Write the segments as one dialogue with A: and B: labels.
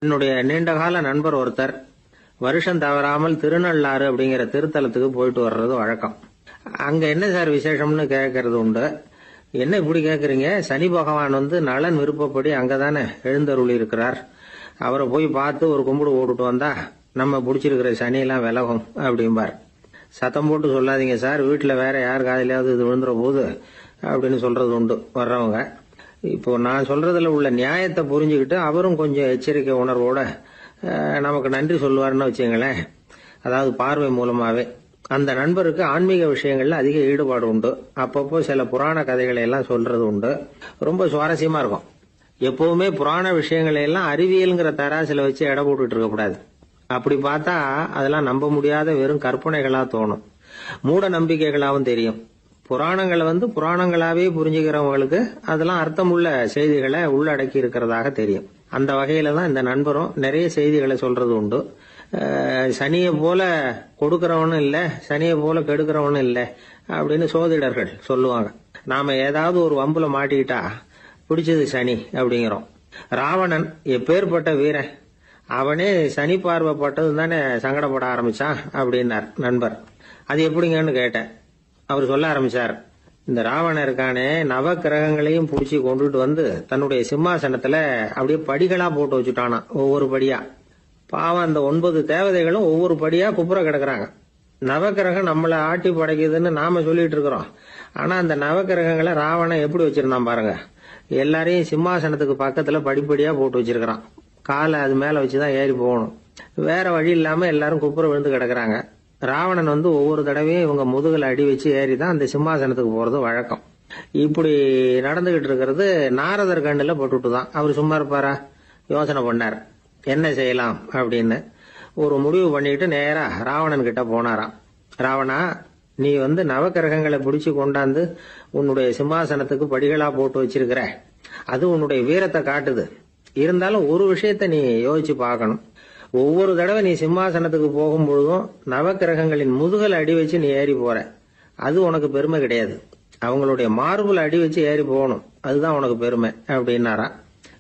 A: என்னுடைய நீண்டகால நண்பர் ஒருத்தர் வருஷம் தவறாமல் திருநள்ளாறு அப்படிங்கிற திருத்தலத்துக்கு போயிட்டு வர்றது வழக்கம். அங்க என்ன சார் விசேஷம்னு கேட்கறது உண்டு. என்ன இப்படி கேட்கறீங்க? சனி பகவான் நலன் விருப்பப்படி அங்கதானே எழுந்தருளி இருக்கிறார். அவரை போய் பார்த்து ஒரு கும்பிடு ஓட்டுட்டு வந்தா நம்ம பிடிச்சிருக்கிற சனியெல்லாம் விலகும் அப்படிம்பார். சத்தம் போட்டு சொல்லாதீங்க சார், வீட்டுல வேற யார் காதலையாவது இது விழுந்துற போது அப்படின்னு சொல்றது உண்டு வர்றவங்க. இப்போ நான் சொல்றதுல உள்ள நியாயத்தை புரிஞ்சுக்கிட்டு அவரும் கொஞ்சம் எச்சரிக்கை உணர்வோட நமக்கு நன்றி சொல்லுவாருன்னு வச்சுங்களேன். அதாவது பார்வை மூலமாவே. அந்த நண்பருக்கு ஆன்மீக விஷயங்கள்ல அதிக ஈடுபாடு உண்டு. அப்பப்போ சில புராண கதைகளை எல்லாம் சொல்றது உண்டு. ரொம்ப சுவாரஸ்யமா இருக்கும். எப்பவுமே புராண விஷயங்களை எல்லாம் அறிவியல்ங்கிற தராசில வச்சு எடை போட்டுட்டு இருக்கக்கூடாது. அப்படி பார்த்தா அதெல்லாம் நம்ப முடியாத வெறும் கற்பனைகளா தோணும், மூட நம்பிக்கைகளாவும் தெரியும். புராணங்களை புராணங்களாவே புரிஞ்சுக்கிறவங்களுக்கு அதெல்லாம் அர்த்தமுள்ள செய்திகளை உள்ளடக்கி இருக்கிறதாக தெரியும். அந்த வகையில தான் இந்த நண்பரும் நிறைய செய்திகளை சொல்றது உண்டு. சனியை போல கொடுக்கறவனும் இல்லை, சனியை போல கெடுக்கிறவனும் இல்லை அப்படின்னு சோதிடர்கள் சொல்லுவாங்க. நாம ஏதாவது ஒரு வம்புல மாட்டிக்கிட்டா பிடிச்சது சனி அப்படிங்கிறோம். ராவணன் எப்பேற்பட்ட வீரன், அவனே சனி பார்வைப்பட்டது தானே சங்கடப்பட ஆரம்பிச்சான் அப்படின்னார் நண்பர். அது எப்படிங்கன்னு கேட்டேன். அவர் சொல்ல ஆரம்பிச்சார். இந்த ராவணன் இருக்கானே, நவ கிரகங்களையும் பிடிச்சி கொண்டுட்டு தன்னுடைய சிம்மாசனத்துல அப்படியே படிகளா போட்டு வச்சுட்டானா, ஒவ்வொரு படியா. பாவம் அந்த 9 தேவதைகளும் ஒவ்வொரு படியா குப்புற கிடக்குறாங்க. நவக்கிரகம் நம்மளை ஆட்டி படைக்குதுன்னு நாம சொல்லிட்டு இருக்கிறோம். ஆனா அந்த நவக்கிரகங்களை ராவணன் எப்படி வச்சிருந்தான் பாருங்க. எல்லாரையும் சிம்மாசனத்துக்கு பக்கத்துல படிப்படியா போட்டு வச்சிருக்கிறான். காலை அது மேல வச்சுதான் ஏறி போகணும். வேற வழி இல்லாம எல்லாரும் குப்புற விழுந்து கிடக்குறாங்க. ராவணன் ஒவ்வொரு தடவையும் இவங்க முதுகுல அடி வச்சு ஏறிதான் அந்த சிம்மாசனத்துக்கு போறது வழக்கம். இப்படி நடந்துகிட்டு இருக்கிறது நாரதர் கண்ணுல பட்டுட்டுதான். அவர் சும்மா இருப்பாரா? யோசனை பண்ணார் என்ன செய்யலாம் அப்படின்னு. ஒரு முடிவு பண்ணிட்டு நேரா ராவணன் கிட்ட போனாராம். ராவணா, நீ நவக்கிரகங்களை பிடிச்சு கொண்டாந்து உன்னுடைய சிம்மாசனத்துக்கு படிகளா போட்டு வச்சிருக்கிற, அது உன்னுடைய வீரத்தை காட்டுது. இருந்தாலும் ஒரு விஷயத்த நீ யோசிச்சு பார்க்கணும். ஒவ்வொரு தடவை நீ சிம்மாசனத்துக்கு போகும்பொழுதும் நவக்கிரகங்களின் முதுகல் அடி வச்சு நீ ஏறி போற. அது உனக்கு பெருமை கிடையாது. அவங்களுடைய மார்புல அடி வச்சு ஏறி போகணும், அதுதான் உனக்கு பெருமை அப்படின்னாரா.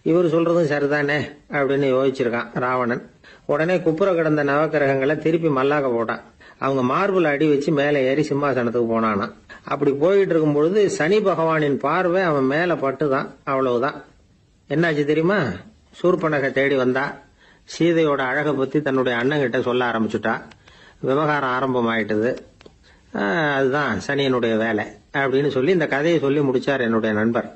A: இவர் சொல்றதும் சரிதானே அப்படின்னு யோசிச்சிருக்கான் ராவணன். உடனே குப்புற கிடந்த நவக்கிரகங்களை திருப்பி மல்லாக்க போட்டான். அவங்க மார்புல அடி வச்சு மேலே ஏறி சிம்மாசனத்துக்கு போனானா. அப்படி போயிட்டு இருக்கும் பொழுது சனி பகவானின் பார்வை அவன் மேல பட்டுதான். அவ்வளவுதான். என்னாச்சு தெரியுமா? சூர்பனகை தேடி வந்தா. சீதையோட அழகை பத்தி தன்னுடைய அண்ணன் கிட்ட சொல்ல ஆரம்பிச்சுட்டா. விவகாரம் ஆரம்பம் ஆயிட்டது. அதுதான் சனியனுடைய வேலை அப்படின்னு சொல்லி இந்த கதையை சொல்லி முடிச்சார் என்னுடைய நண்பர்.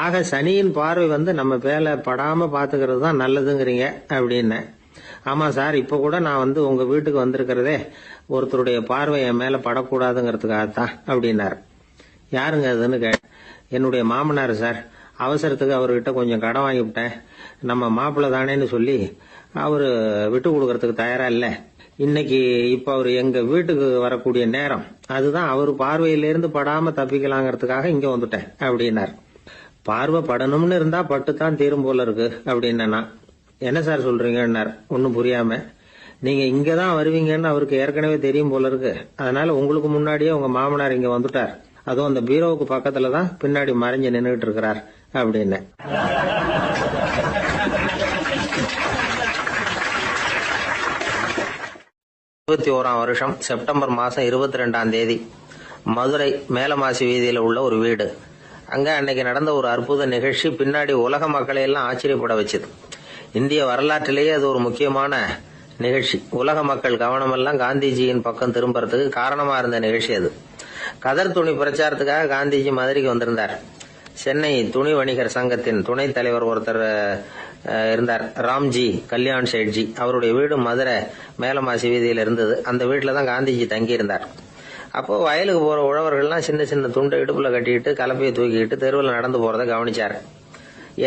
A: ஆக சனியின் பார்வை நம்ம மேல படாம பாத்துக்கிறது தான் நல்லதுங்கிறீங்க அப்படின்னு. ஆமா சார், இப்ப கூட நான் உங்க வீட்டுக்கு வந்திருக்கிறதே ஒருத்தருடைய பார்வை என் மேல படக்கூடாதுங்கிறதுக்காகத்தான் அப்படின்னாரு. யாருங்க அதுன்னு என்னுடைய மாமனார் சார். அவசரத்துக்கு அவர்கிட்ட கொஞ்சம் கடன் வாங்கிவிட்டேன். நம்ம மாப்பிள்ளை தானேன்னு சொல்லி அவரு விட்டு கொடுக்கறதுக்கு தயாரா இல்ல. இன்னைக்கு இப்ப அவரு எங்க வீட்டுக்கு வரக்கூடிய நேரம், அதுதான் அவர் பார்வையிலிருந்து படாம தப்பிக்கலாங்கிறதுக்காக இங்க வந்துட்டேன் அப்படின்னார். பார்வை படணும்னு இருந்தா பட்டுத்தான் தீரும் போல இருக்கு அப்படின்னா. என்ன சார் சொல்றீங்கன்னார் ஒன்னும் புரியாம. நீங்க இங்கதான் வருவீங்கன்னு அவருக்கு ஏற்கனவே தெரியும் போல இருக்கு. அதனால உங்களுக்கு முன்னாடியே உங்க மாமனார் இங்க வந்துட்டார். அதுவும் அந்த பீரோவுக்கு பக்கத்துலதான் பின்னாடி மறைஞ்சு நின்றுட்டு இருக்கிறார் அப்படின்னு. 21ஆம் வருஷம் செப்டம்பர் மாசம் 22ஆம் தேதி மதுரை மேலமாசி வீதியில உள்ள ஒரு வீடு. அங்க அன்னைக்கு நடந்த ஒரு அற்புத நிகழ்ச்சி பின்னாடி உலக மக்களை எல்லாம் ஆச்சரியப்பட வச்சது. இந்திய வரலாற்றிலேயே அது ஒரு முக்கியமான நிகழ்ச்சி. உலக மக்கள் கவனமெல்லாம் காந்திஜியின் பக்கம் திரும்புறதுக்கு காரணமா இருந்த நிகழ்ச்சி அது. கதர் துணி பிரச்சாரத்துக்காக காந்திஜி மதுரைக்கு வந்திருந்தார். சென்னை துணி வணிகர் சங்கத்தின் துணைத் தலைவர் ஒருத்தர் இருந்தார், ராம்ஜி கல்யாண் ஷேட்ஜி. அவருடைய வீடு மதுரை மேலமாசி வீதியில இருந்தது. அந்த வீட்டுல தான் காந்திஜி தங்கி இருந்தார். அப்போ வயலுக்கு போற உழவர்கள்லாம் சின்ன சின்ன துண்டை இடுப்புல கட்டிக்கிட்டு கலப்பையை தூக்கிட்டு தெருவில் நடந்து போறதை கவனிச்சாரு.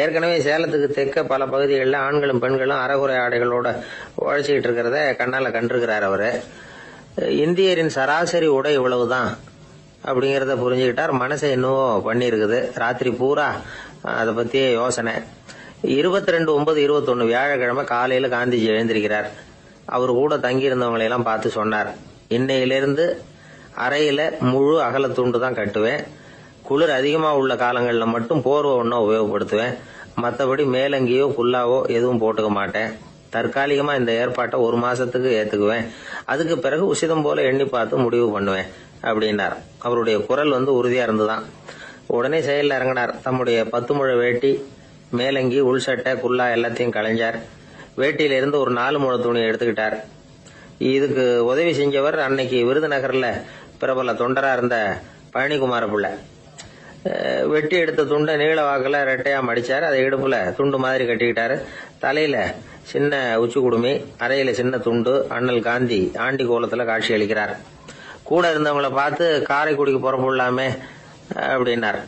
A: ஏற்கனவே சேலத்துக்கு தெற்க பல பகுதிகளில் ஆண்களும் பெண்களும் அறகுறை ஆடைகளோட உழைச்சிக்கிட்டு இருக்கிறத கண்ணால கண்டிருக்கிறார் அவரு. இந்தியரின் சராசரி உடை இவ்வளவுதான் அப்படிங்கறத புரிஞ்சுக்கிட்டார். மனசை என்னவோ பண்ணிருக்குது. ராத்திரி பூரா அதை பத்தியே யோசனை. 22/9/21 வியாழக்கிழமை காலையில காந்திஜி எழுந்திருக்கிறார். அவர் கூட தங்கி இருந்தவங்களையெல்லாம் பார்த்து சொன்னார். இன்னையிலிருந்து அறையில முழு அகல துண்டு தான் கட்டுவேன். குளிர் அதிகமா உள்ள காலங்கள்ல மட்டும் போர்வை ஒன்னும் உபயோகப்படுத்துவேன். மற்றபடி மேலங்கியோ குல்லாவோ எதுவும் போட்டுக்க மாட்டேன். தற்காலிகமா இந்த ஏற்பாட்டை 1 மாசத்துக்கு ஏத்துக்குவேன். அதுக்கு பிறகு உசிதம் போல எண்ணி பார்த்து முடிவு பண்ணுவேன் அப்படின்னார். அவருடைய குரல் உறுதியா இருந்துதான். உடனே செயலில் இறங்கினார். தம்முடைய 10 முழ வேட்டி, மேலங்கி, உள் சட்டை, குல்லா எல்லாத்தையும் களைஞ்சார். வேட்டியில இருந்து ஒரு 4 முழ துணியை எடுத்துக்கிட்டார். இதுக்கு உதவி செஞ்சவர் அன்னைக்கு விருதுநகர்ல பிரபல தொண்டரா இருந்த பழனிக்குமார பிள்ளை. வெட்டி எடுத்த துண்டை நீள வாக்குல ரெட்டையா மடிச்சாரு. அதை இடுப்புல துண்டு மாதிரி கட்டிக்கிட்டாரு. தலையில சின்ன உச்சி குடுமி, அறையில சின்ன துண்டு. அண்ணல் காந்தி ஆண்டி கோலத்துல காட்சி அளிக்கிறார். கூட இருந்தவங்களை பார்த்து காரைக்குடிக்கு புறப்படலாமே அப்படின்னார்.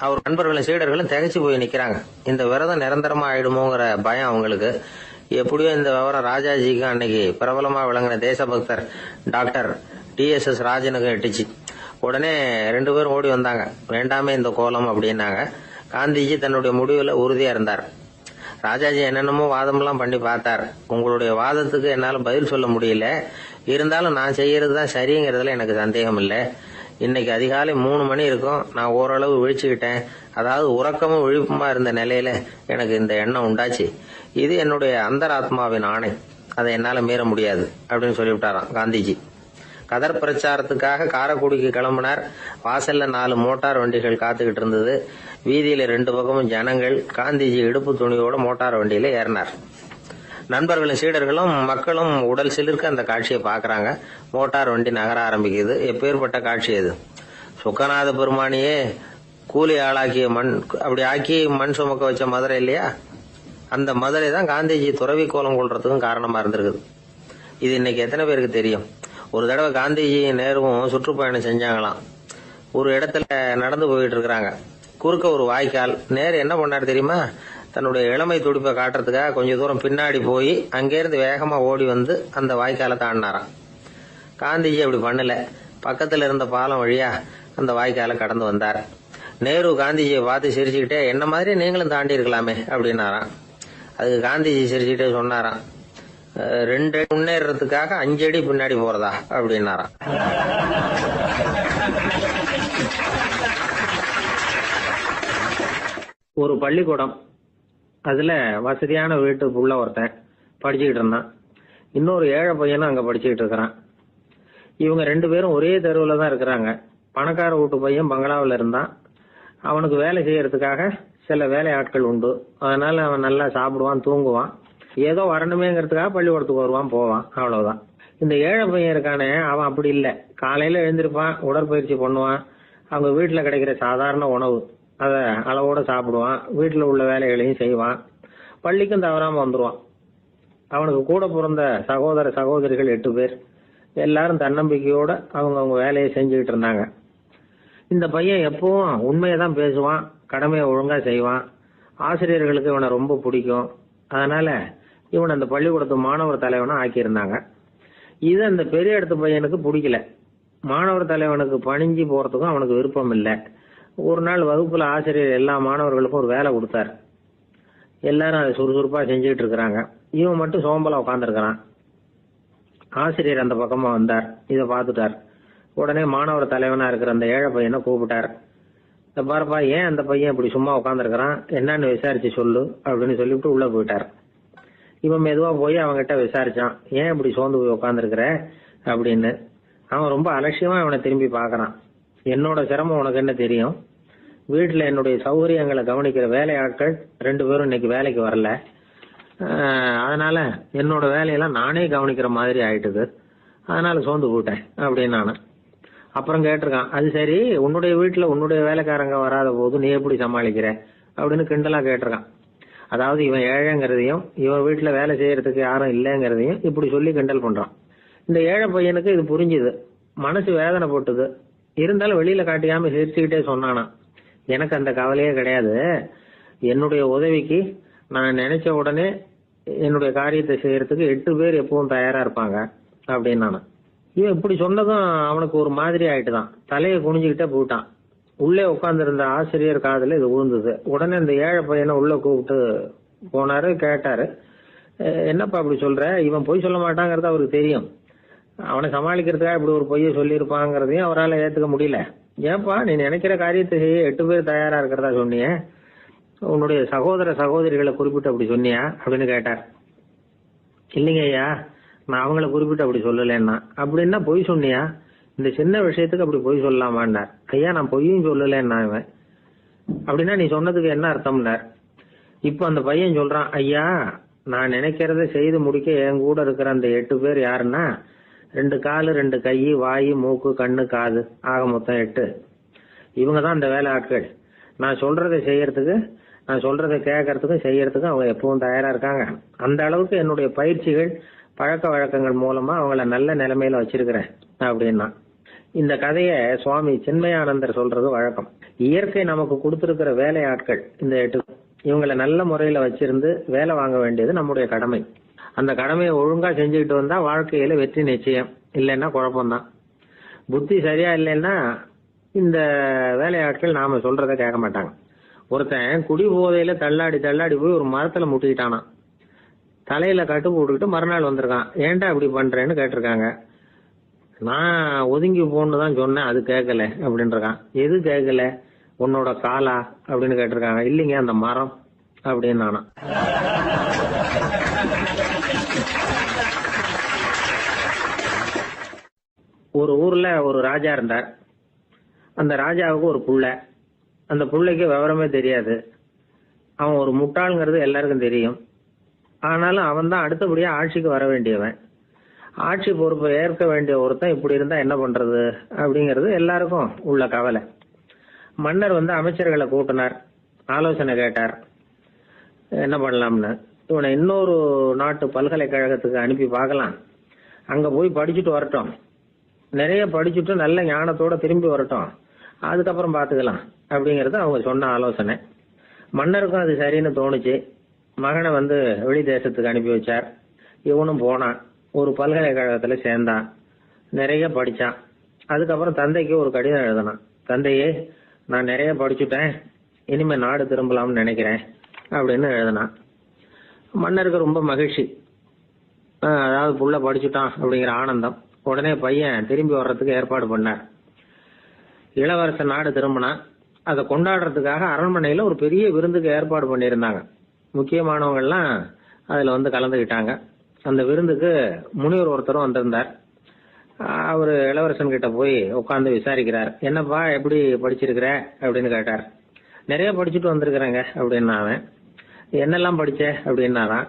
A: அவர் நண்பர்களும் சீடர்களும் திகைச்சு போய் நிக்கிறாங்க. இந்த விரதம் நிரந்தரமா ஆயிடுமோங்கிற பயம் அவங்களுக்கு. எப்படியோ இந்த விவரம் ராஜாஜிக்கு அன்னைக்கு பிரபலமா விளங்கின தேசபக்தர் டாக்டர் TSS ராஜனுக்கும் எட்டுச்சு. உடனே 2 பேரும் ஓடி வந்தாங்க. வேண்டாமே இந்த கோலம் அப்படின்னாங்க. காந்திஜி தன்னுடைய முடிவுல உறுதியா இருந்தார். ராஜாஜி என்னென்னமோ வாதம்லாம் பண்ணி பார்த்தார். உங்களுடைய வாதத்துக்கு என்னால பதில் சொல்ல முடியல, இருந்தாலும் நான் செய்யறதுதான் சரிங்கிறதுல எனக்கு சந்தேகம் இல்லை. இன்னைக்கு அதிகாலை 3 மணி இருக்கும். நான் ஓரளவு விழிச்சுக்கிட்டேன். அதாவது உறக்கமும் விழிப்புமா இருந்த நிலையில எனக்கு இந்த எண்ணம் உண்டாச்சு. இது என்னுடைய அந்தராத்மாவின் ஆணை, அதை என்னால மீற முடியாது அப்படின்னு சொல்லிவிட்டாராம் காந்திஜி. கதர் பிரச்சாரத்துக்காக காரைக்குடிக்கு கிளம்பினார். வாசல்ல 4 மோட்டார் வண்டிகள் காத்துக்கிட்டு இருந்தது. வீதியில 2 பக்கமும் ஜனங்கள். காந்திஜி இடுப்பு துணியோட மோட்டார் வண்டியில ஏறினார். நண்பர்களும் சீடர்களும் மக்களும் உடல் சிலிர்க்க அந்த காட்சியை பாக்குறாங்க. மோட்டார் வண்டி நகர ஆரம்பிக்குது. எப்பேற்பட்ட காட்சி அது! சுக்கநாத பெருமானியே கூலி ஆளாக்கிய மண், அப்படி ஆக்கி மண் சுமக்க வச்ச மதுரை இல்லையா, அந்த மதுரை தான் காந்திஜி துறவி கோலம் கொள்றதுக்கும் காரணமா இருந்திருக்குது. இது இன்னைக்கு எத்தனை பேருக்கு தெரியும்? ஒரு தடவை காந்திஜி நேருவும் சுற்றுப்பயணம் செஞ்சாங்களாம். ஒரு இடத்துல நடந்து போயிட்டு இருக்கிறாங்க. குறுக்க ஒரு வாய்க்கால். நேரு என்ன பண்ணாரு தெரியுமா? தன்னுடைய இளமை துடிப்பை காட்டுறதுக்காக கொஞ்ச தூரம் பின்னாடி போய் அங்கேருந்து வேகமா ஓடி வந்து அந்த வாய்க்காலை தாண்டினாராம். காந்திஜி அப்படி பண்ணல. பக்கத்துல இருந்த பாலம் வழியா அந்த வாய்க்காலை கடந்து வந்தார். நேரு காந்திஜியை பார்த்து சிரிச்சுக்கிட்டே, என்ன மாதிரி நீங்களும் தாண்டி இருக்கலாமே அப்படின்னாராம். அதுக்கு காந்திஜி சிரிச்சுக்கிட்டே சொன்னாராம், 2 அடி முன்னேறதுக்காக 5 அடி பின்னாடி போறதா அப்படின்னாராம். ஒரு பள்ளிக்கூடம். அதுல வசதியான வீட்டுக்குள்ள ஒருத்தன் படிச்சுக்கிட்டு இருந்தான். இன்னொரு ஏழை பையனும் அங்க படிச்சுக்கிட்டு இருக்கிறான். இவங்க 2 பேரும் ஒரே தெருவுல தான் இருக்கிறாங்க. பணக்கார வீட்டு பையன் பங்களாவில் இருந்தான். அவனுக்கு வேலை செய்யறதுக்காக சில வேலை ஆட்கள் உண்டு. அதனால அவன் நல்லா சாப்பிடுவான், தூங்குவான். ஏதோ வரணுமேங்கிறதுக்காக பள்ளிக்கூடத்துக்கு வருவான், போவான், அவ்வளவுதான். இந்த ஏழை பையன் இருக்கானே, அவன் அப்படி இல்லை. காலையில எழுந்திருப்பான், உடற்பயிற்சி பண்ணுவான். அவங்க வீட்டுல கிடைக்கிற சாதாரண உணவு அத அளவோட சாப்பிடுவான். வீட்டுல உள்ள வேலைகளையும் செய்வான். பள்ளிக்கும் தவறாம வந்துருவான். அவனுக்கு கூட பிறந்த சகோதர சகோதரிகள் 8 பேர். எல்லாரும் தன்னம்பிக்கையோட அவங்க வேலையை செஞ்சுக்கிட்டு இருந்தாங்க. இந்த பையன் எப்பவும் உண்மையதான் பேசுவான், கடமையை ஒழுங்கா செய்வான். ஆசிரியர்களுக்கு இவனை ரொம்ப பிடிக்கும். அதனால இவன் அந்த பள்ளிக்கூடத்து மாணவர் தலைவனா ஆக்கியிருந்தாங்க. இது அந்த பெரிய இடத்து பையனுக்கு பிடிக்கல. மாணவர் தலைவனுக்கு பணிஞ்சு போறதுக்கும் அவனுக்கு விருப்பம் இல்லை. ஒரு நாள் வகுப்புல ஆசிரியர் எல்லா மாணவர்களுக்கும் ஒரு வேலை கொடுத்தார். எல்லாரும் அதை சுறுசுறுப்பா செஞ்சுக்கிட்டு இருக்கிறாங்க. இவன் மட்டும் சோம்பலா உட்காந்துருக்கிறான். ஆசிரியர் அந்த பக்கமா வந்தார். இதை பார்த்துட்டார். உடனே மாணவர் தலைவனா இருக்கிற அந்த ஏழை பையனை கூப்பிட்டார். பாருப்பா, ஏன் அந்த பையன் இப்படி சும்மா உட்காந்துருக்கிறான், என்னன்னு விசாரிச்சு சொல்லு அப்படின்னு சொல்லிவிட்டு உள்ள போயிட்டார். இவன் மெதுவா போய் அவன்கிட்ட விசாரிச்சான், ஏன் இப்படி சோர்ந்து போய் உட்காந்துருக்கிற அப்படின்னு. அவன் ரொம்ப அலட்சியமா இவனை திரும்பி பாக்குறான். என்னோட சிரமம் உனக்கு என்ன தெரியும்? வீட்டுல என்னுடைய சௌகரியங்களை கவனிக்கிற வேலை ஆட்கள் 2 பேரும் இன்னைக்கு வேலைக்கு வரல. அதனால என்னோட வேலையெல்லாம் நானே கவனிக்கிற மாதிரி ஆயிட்டுது. அதனால சோர்ந்து போயிட்டேன் அப்படின்னு நானு. அப்புறம் கேட்டிருக்கான், அது சரி, உன்னுடைய வீட்டுல உன்னுடைய வேலைக்காரங்க வராத போது நீ எப்படி சமாளிக்கிற அப்படின்னு கிண்டலா கேட்டிருக்கான். அதாவது இவன் ஏழைங்கிறதையும் இவன் வீட்டுல வேலை செய்யறதுக்கு யாரும் இல்லைங்கிறதையும் இப்படி சொல்லி கிண்டல் பண்றான். இந்த ஏழை பையனுக்கு இது புரிஞ்சுது. மனசு வேதனை போட்டுது. இருந்தாலும் வெளியில காட்டியாம சிரிச்சுக்கிட்டே சொன்னானா, எனக்கு அந்த கவலையே கிடையாது. என்னுடைய உதவிக்கு நான் நினைச்ச உடனே என்னுடைய காரியத்தை செய்யறதுக்கு 8 பேர் எப்பவும் தயாரா இருப்பாங்க அப்படின்னு நானு. இவன் இப்படி சொன்னதும் அவனுக்கு ஒரு மாதிரி ஆயிட்டுதான். தலையை குனிஞ்சுக்கிட்டே போயிட்டான். உள்ளே உட்கார்ந்து இருந்த ஆசிரியர் காதுல இது விழுந்தது. உடனே இந்த ஏழை பையனை உள்ள கூப்பிட்டு போனாரு. கேட்டாரு, என்னப்பா அப்படி சொல்ற? இவன் பொய் சொல்ல மாட்டாங்கிறது அவருக்கு தெரியும். அவனை சமாளிக்கிறதுக்காக இப்படி ஒரு பொய்யை சொல்லியிருப்பாங்கிறதையும் அவரால் ஏத்துக்க முடியல. ஏன்பா, நீ நினைக்கிற காரியத்தை செய்ய 8 பேர் தயாரா இருக்கிறதா சொன்னிய, உன்னுடைய சகோதர சகோதரிகளை குறிப்பிட்டு அப்படி சொன்னியா அப்படின்னு கேட்டார். இல்லைங்க ஐயா, நான் அவங்கள குறிப்பிட்டு அப்படி சொல்லலன்னா. அப்படின்னா பொய் சொன்னியா? இந்த சின்ன விஷயத்துக்கு அப்படி பொய் சொல்லலாமான்னார். ஐயா, நான் பொய்யும் சொல்லலன்னா. இவன் அப்படின்னா நீ சொன்னதுக்கு என்ன அர்த்தம்னார். இப்ப அந்த பையன் சொல்றான், ஐயா நான் நினைக்கிறத செய்து முடிக்க என் கூட இருக்கிற அந்த 8 பேர் யாருன்னா 2 காலு 2 கை வாய் மூக்கு கண்ணு காது ஆக மொத்தம் 8. இவங்க தான் அந்த வேலை ஆட்கள். நான் சொல்றதை செய்யறதுக்கு, நான் சொல்றதை கேட்கறதுக்கும் செய்யறதுக்கும் அவங்க எப்பவும் தயாரா இருக்காங்க. அந்த அளவுக்கு என்னுடைய பயிற்சிகள் பழக்க வழக்கங்கள் மூலமா அவங்கள நல்ல நிலைமையில வச்சிருக்கிறேன் அப்படின்னா. இந்த கதைய சுவாமி சின்மயானந்தர் சொல்றது வழக்கம். இயற்கை நமக்கு கொடுத்திருக்கிற வேலையாட்கள் இந்த 8. இவங்களை நல்ல முறையில வச்சிருந்து வேலை வாங்க வேண்டியது நம்முடைய கடமை. அந்த கடமையை ஒழுங்கா செஞ்சுக்கிட்டு வந்தா வாழ்க்கையில வெற்றி நிச்சயம். இல்லைன்னா குழப்பம்தான். புத்தி சரியா இல்லைன்னா இந்த வேலையாட்கள் நாம சொல்றத கேட்க மாட்டாங்க. ஒருத்தன் குடி போதையில தள்ளாடி தள்ளாடி போய் ஒரு மரத்துல முட்டிக்கிட்டானா. தலையில கட்டு போட்டுக்கிட்டு மறுநாள் வந்திருக்கான். ஏன்டா இப்படி பண்றேன்னு கேட்டிருக்காங்க. நான் ஒதுங்கி போன்னு தான் சொன்னேன், அது கேட்கல அப்படின்னு இருக்கான். எது கேட்கல? உன்னோட காலா அப்படின்னு கேட்டிருக்காங்க. இல்லைங்க, அந்த மரம் அப்படின்னு நானா. ஒரு ஊர்ல ஒரு ராஜா இருந்தார். அந்த ராஜாவுக்கு ஒரு புள்ள. அந்த புள்ளைக்கு விவரமே தெரியாது. அவன் ஒரு முட்டாள்ங்கிறது எல்லாருக்கும் தெரியும். ஆனாலும் அவன் தான் அடுத்தபடியா ஆட்சிக்கு வர வேண்டியவன். ஆட்சி பொறுப்பை ஏற்க வேண்டிய ஒருத்தன் இப்படி இருந்தா என்ன பண்றது அப்படிங்கிறது எல்லாருக்கும் உள்ள கவலை. மன்னர் அமைச்சர்களை கூட்டினார், ஆலோசனை கேட்டார் என்ன பண்ணலாம்னு. இவனை இன்னொரு நாட்டு பல்கலைக்கழகத்துக்கு அனுப்பி பார்க்கலாம், அங்க போய் படிச்சுட்டு வரட்டும், நிறைய படிச்சுட்டு நல்ல ஞானத்தோட திரும்பி வரட்டும், அதுக்கப்புறம் பாத்துக்கலாம் அப்படிங்கறது அவங்க சொன்ன ஆலோசனை. மன்னருக்கும் அது சரின்னு தோணுச்சு. மகனை வெளி தேசத்துக்கு அனுப்பி வச்சார். இவனும் போனான், ஒரு பல்கலைக்கழகத்துல சேர்ந்தான், நிறைய படிச்சான். அதுக்கப்புறம் தந்தைக்கு ஒரு கடிதம் எழுதினான். தந்தையே, நான் நிறைய படிச்சுட்டேன், இனிமே நாடு திரும்பலாம்னு நினைக்கிறேன் அப்படின்னு எழுதினான். மன்னருக்கு ரொம்ப மகிழ்ச்சி. அதாவது புள்ள படிச்சுட்டான் அப்படிங்கிற ஆனந்தம். உடனே பையன் திரும்பி வர்றதுக்கு ஏற்பாடு பண்ணார். இளவரசன் நாடு திரும்பினான். அதை கொண்டாடுறதுக்காக அரண்மனையில ஒரு பெரிய விருந்துக்கு ஏற்பாடு பண்ணியிருந்தாங்க. முக்கியமானவங்க எல்லாம் அதுல கலந்துகிட்டாங்க. அந்த விருந்துக்கு முனிவர் ஒருத்தரும் வந்திருந்தார். அவரு இளவரசன் கிட்ட போய் உட்கார்ந்து விசாரிக்கிறார். என்னப்பா, எப்படி படிச்சிருக்கிற அப்படின்னு கேட்டார். நிறைய படிச்சுட்டு வந்திருக்கிறேங்க அப்படின்னு. அவன் என்னெல்லாம் படிச்ச அப்படின்னாரான்.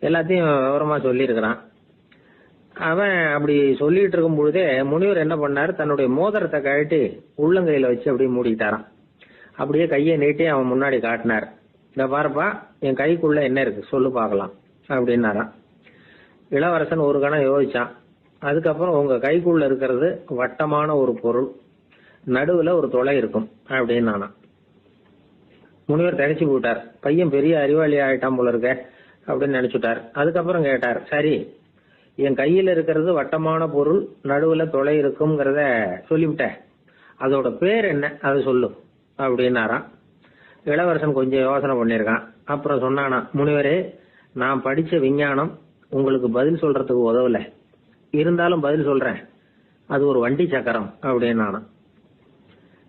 A: எல்லாத்தையும் விவரமா சொல்லி இருக்கிறான். அவன் அப்படி சொல்லிட்டு இருக்கும் பொழுதே முனிவர் என்ன பண்ணாரு, தன்னுடைய மோதிரத்தை கழட்டி உள்ளங்கையில வச்சு அப்படியே மூடிக்கிட்டாரான். அப்படியே கையை நீட்டி அவன் முன்னாடி காட்டினார். இந்த பாருப்பா, என் கைக்குள்ள என்ன இருக்கு சொல்லு பார்க்கலாம் அப்படின்னாரான். இளவரசன் ஒரு கணம் யோசிச்சான். அதுக்கப்புறம் உங்க கைக்குள்ள இருக்கிறது வட்டமான ஒரு பொருள், நடுவுல ஒரு துளை இருக்கும் அப்படின்னு நானா. முனிவர் திகைச்சு போட்டார். பையன் பெரிய அறிவாளி ஆயிட்டான் போல இருக்க அப்படின்னு நினைச்சுட்டார். அதுக்கப்புறம் கேட்டார், சரி, என் கையில இருக்கிறது வட்டமான பொருள், நடுவுல துளை இருக்கும்ங்கிறத சொல்லிவிட்ட, அதோட பேர் என்ன, அது சொல்லு அப்படின்னாராம். இளவரசன் கொஞ்சம் யோசனை பண்ணிருக்கான். அப்புறம் சொன்னானா, முனிவரே, நான் படிச்ச விஞ்ஞானம் உங்களுக்கு பதில் சொல்றதுக்கு உதவல, இருந்தாலும் பதில் சொல்றேன், அது ஒரு வண்டி சக்கரம் அப்படின்னு.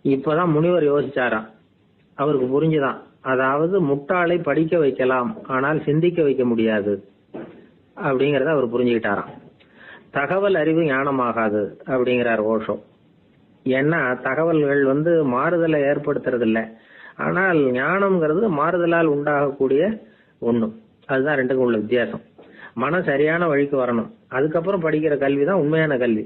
A: இப்பதான் முனிவர் யோசிச்சாராம். அவருக்கு புரிஞ்சுதான், அதாவது முட்டாளை படிக்க வைக்கலாம், ஆனால் சிந்திக்க வைக்க முடியாது அப்படிங்கறத அவர் புரிஞ்சுக்கிட்டாராம். தகவல் அறிவு ஞானமாகாது அப்படிங்கிறார் ஓஷோ. ஏன்னா தகவல்கள் மாறுதலை ஏற்படுத்துறது இல்ல, ஆனால் ஞானம்ங்கிறது மாறுதலால் உண்டாகக்கூடிய ஒண்ணு. அதுதான் ரெண்டுக்கும் உள்ள வித்தியாசம். மனம் சரியான வழிக்கு வரணும், அதுக்கப்புறம் படிக்கிற கல்விதான் உண்மையான கல்வி.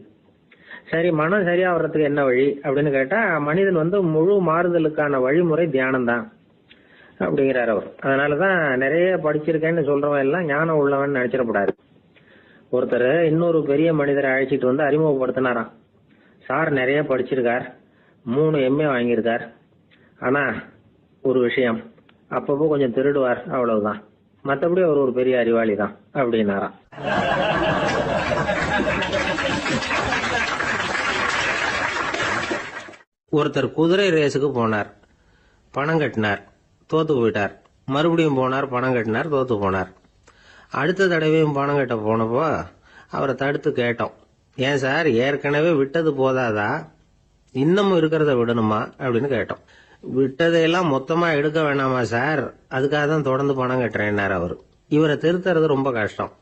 A: சரி, மனம் சரியா வர்றதுக்கு என்ன வழி அப்படின்னு கேட்டா, மனிதன் முழு மாறுதலுக்கான வழிமுறை தியானம் தான் அப்படிங்கிறார் அவர். அதனாலதான் நிறைய படிச்சிருக்கேன்னு சொல்றவன் எல்லாம் ஞானம் உள்ளவன் நினைச்சிடக்கூடாது. ஒருத்தர் இன்னொரு பெரிய மனிதரை அழைச்சிட்டு அறிமுகப்படுத்தினாராம். சார் நிறைய படிச்சிருக்கார், 3 MA வாங்கியிருக்கார், ஆனா ஒரு விஷயம், அப்பப்போ கொஞ்சம் திருடுவார், அவ்வளவுதான், மற்றபடி அவர் ஒரு பெரிய அறிவாளி தான் அப்படின்னாராம். ஒருத்தர் குதிரை ரேஸுக்கு போனார், பணம் கட்டினார், தோத்து போயிட்டார். மறுபடியும் போனார், பணம் கட்டினார், தோத்து போனார். அடுத்த தடவையும் பணம் கட்ட போனப்போ அவரை தடுத்து கேட்டோம், ஏன் சார், ஏற்கனவே விட்டது போதாதா, இன்னமும் இருக்கிறத விடணுமா அப்படின்னு கேட்டோம். விட்டதையெல்லாம் மொத்தமா எடுக்க வேணாமா சார், அதுக்காக தான் தொடர்ந்து பணம் கட்டுறேன்னார் அவர். இவரை திருத்துறது ரொம்ப கஷ்டம்.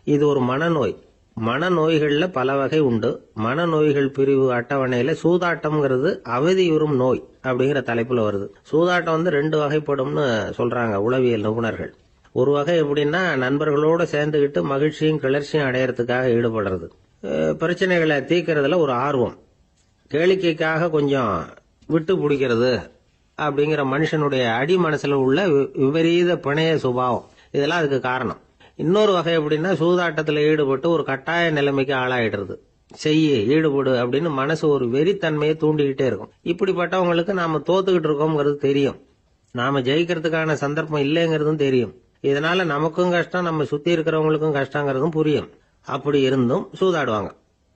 A: இது ஒரு மனநோய். மனநோய்கள்ல பல வகை உண்டு. மனநோய்கள் பிரிவு அட்டவணையில சூதாட்டம்ங்கிறது அவதியுறும் நோய் அப்படிங்கிற தலைப்புல வருது. சூதாட்டம் வந்து 2 வகைப்படும்னு சொல்றாங்க உளவியல் நிபுணர்கள். ஒரு வகை எப்படின்னா, நண்பர்களோட சேர்ந்துகிட்டு மகிழ்ச்சியும் கிளர்ச்சியும் அடையறதுக்காக ஈடுபடுறது. பிரச்சனைகளை தீர்க்கறதுல ஒரு ஆர்வம், கேளிக்கைக்காக கொஞ்சம் விட்டு பிடிக்கிறது அப்படிங்கிற மனுஷனுடைய அடி மனசுல உள்ள விபரீத பிணைய சுபாவம், இதெல்லாம் அதுக்கு காரணம். இன்னொரு வகை எப்படின்னா, சூதாட்டத்தில் ஈடுபட்டு ஒரு கட்டாய நிலைமைக்கு ஆளாயிடுறது. ஈடுபடு அப்படின்னு மனசு ஒரு வெறித்தன்மையை தூண்டிக்கிட்டே இருக்கும். இப்படிப்பட்டவங்களுக்கு நாம தோத்துக்கிட்டு இருக்கோம்ங்கிறது தெரியும், நாம ஜெயிக்கிறதுக்கான சந்தர்ப்பம் இல்லைங்கிறதும் தெரியும். இதனால நமக்கும் கஷ்டம், நம்ம சுத்தி இருக்கிறவங்களுக்கும் கஷ்டங்கிறதும் புரியும். அப்படி இருந்தும் சூதாடுவாங்க.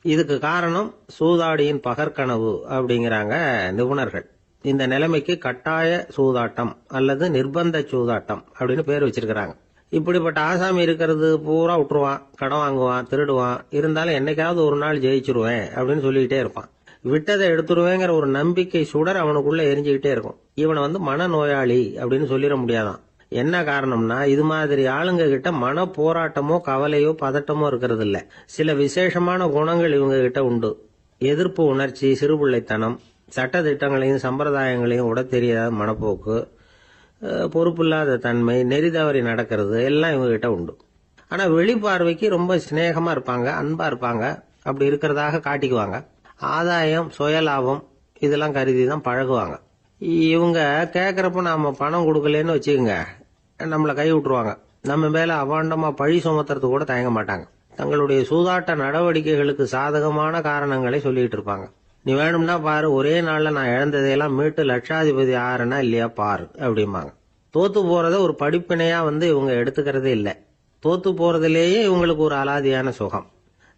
A: இதுக்கு காரணம் சூதாடியின் பகற்கனவு அப்படிங்கிறாங்க நிபுணர்கள். இந்த நிலைமைக்கு கட்டாய சூதாட்டம் அல்லது நிர்பந்த சூதாட்டம் அப்படின்னு பேர் வச்சிருக்கிறாங்க. இப்படிப்பட்ட ஆசாமி இருக்கிறது பூரா விட்டுருவான், கடன் வாங்குவான், திருடுவான். இருந்தாலும் என்னைக்காவது ஒரு நாள் ஜெயிச்சிருவேன் அப்படின்னு சொல்லிக்கிட்டே இருப்பான். விட்டதை எடுத்துருவேங்கிற ஒரு நம்பிக்கை சுடர் அவனுக்குள்ள எரிஞ்சுக்கிட்டே இருக்கும். இவனை வந்து மனநோயாளி அப்படின்னு சொல்லிட முடியாதான். என்ன காரணம்னா, இது மாதிரி ஆளுங்க கிட்ட மன போராட்டமோ கவலையோ பதட்டமோ இருக்கிறது இல்ல. சில விசேஷமான குணங்கள் இவங்க கிட்ட உண்டு. எதிர்ப்பு உணர்ச்சி, சிறுபிள்ளைத்தனம், சட்ட திட்டங்களையும் சம்பிரதாயங்களையும் உட தெரியாத மனப்போக்கு, பொறுப்பில்லாத தன்மை, நெறி தவறி நடக்கிறது எல்லாம் இவங்க கிட்ட உண்டு. ஆனா வெளிப்பார்வைக்கு ரொம்ப சிநேகமா இருப்பாங்க, அன்பா இருப்பாங்க. அப்படி இருக்கிறதாக காட்டிக்குவாங்க. ஆதாயம், சுயலாபம் இதெல்லாம் கருதி தான் பழகுவாங்க. இவங்க கேட்கறப்ப நாம பணம் கொடுக்கலன்னு வச்சுக்கோங்க, நம்மளை கை விட்டுருவாங்க. நம்ம மேல அவாண்டமா பழி சுமத்துறது கூட தயங்க மாட்டாங்க. தங்களுடைய சூதாட்ட நடவடிக்கைகளுக்கு சாதகமான காரணங்களை சொல்லிட்டு இருப்பாங்க. நீ வேணும்னா பாரு, ஒரே நாள்ல நான் இழந்ததையெல்லாம் மீட்டு லட்சாதிபதி ஆறனா இல்லையா பாரு அப்படிம்பாங்க. தோத்து போறத ஒரு படிப்பினையா வந்து இவங்க எடுத்துக்கிறதே இல்லை. தோத்து போறதுலேயே இவங்களுக்கு ஒரு அலாதியான சுகம்.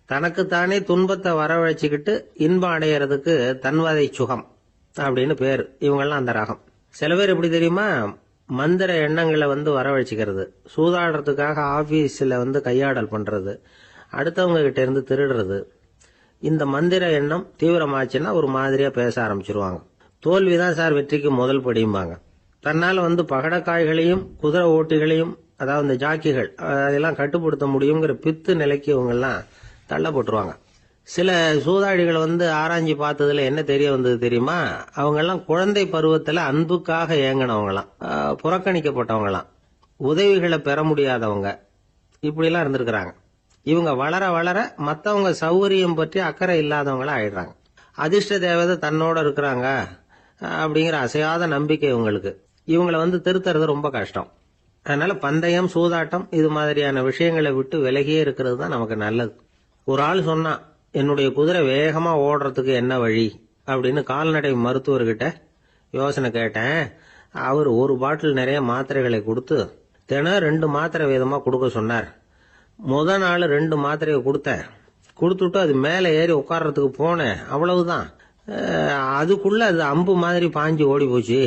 A: தனக்குத்தானே துன்பத்தை வரவழைச்சுக்கிட்டு இன்பம் அடையறதுக்கு தன்வதை சுகம் அப்படின்னு பேரு. இவங்கெல்லாம் அந்த ரகம். சில பேர் எப்படி தெரியுமா, மந்திர எண்ணங்களை வந்து வரவழைச்சிக்கிறது, சூதாடுறதுக்காக ஆபீஸ்ல வந்து கையாடல் பண்றது, அடுத்தவங்க கிட்ட இருந்து திருடுறது. இந்த மந்திர எண்ணம் தீவிரமாச்சுன்னா ஒரு மாதிரியா பேச ஆரம்பிச்சிருவாங்க. தோல்விதான் சார் வெற்றிக்கு முதல் படியும்பாங்க. தன்னால வந்து பகடக்காய்களையும் குதிரை ஓட்டிகளையும், அதாவது இந்த ஜாக்கிகள், அதெல்லாம் கட்டுப்படுத்த முடியுங்கிற பித்து நிலைக்கு இவங்கெல்லாம் தள்ளப்பட்டுருவாங்க. சில சூதாடிகளை வந்து ஆராய்ச்சி பார்த்ததுல என்ன தெரிய வந்தது தெரியுமா, அவங்கெல்லாம் குழந்தை பருவத்துல அன்புக்காக ஏங்கினவங்களாம், புறக்கணிக்கப்பட்டவங்களாம், உதவிகளை பெற முடியாதவங்க, இப்படிலாம் இருந்திருக்கிறாங்க. இவங்க வளர வளர மற்றவங்க சௌகரியம் பற்றி அக்கறை இல்லாதவங்களா ஆயிடுறாங்க. அதிர்ஷ்ட தேவதை தன்னோட இருக்கிறாங்க அப்படிங்கிற அசையாத நம்பிக்கை இவங்களுக்கு. இவங்களை வந்து திருத்துறது ரொம்ப கஷ்டம். அதனால பந்தயம், சூதாட்டம் இது மாதிரியான விஷயங்களை விட்டு விலகியே இருக்கிறது தான் நமக்கு நல்லது. ஒரு ஆள் சொன்னா, என்னுடைய குதிரை வேகமா ஓடுறதுக்கு என்ன வழி அப்படின்னு கால்நடை மருத்துவர்கிட்ட யோசனை கேட்டேன். அவர் ஒரு பாட்டில் நிறைய மாத்திரைகளை கொடுத்து தினம் 2 மாத்திரை வீதமா கொடுக்க சொன்னார். முதல் நாள் 2 மாத்திரையை கொடுத்தேன். கொடுத்துட்டு அது மேலே ஏறி உட்கார்றதுக்கு போனேன். அவ்வளவுதான். அதுக்குள்ள அது அம்பு மாதிரி பாஞ்சு ஓடி போச்சு.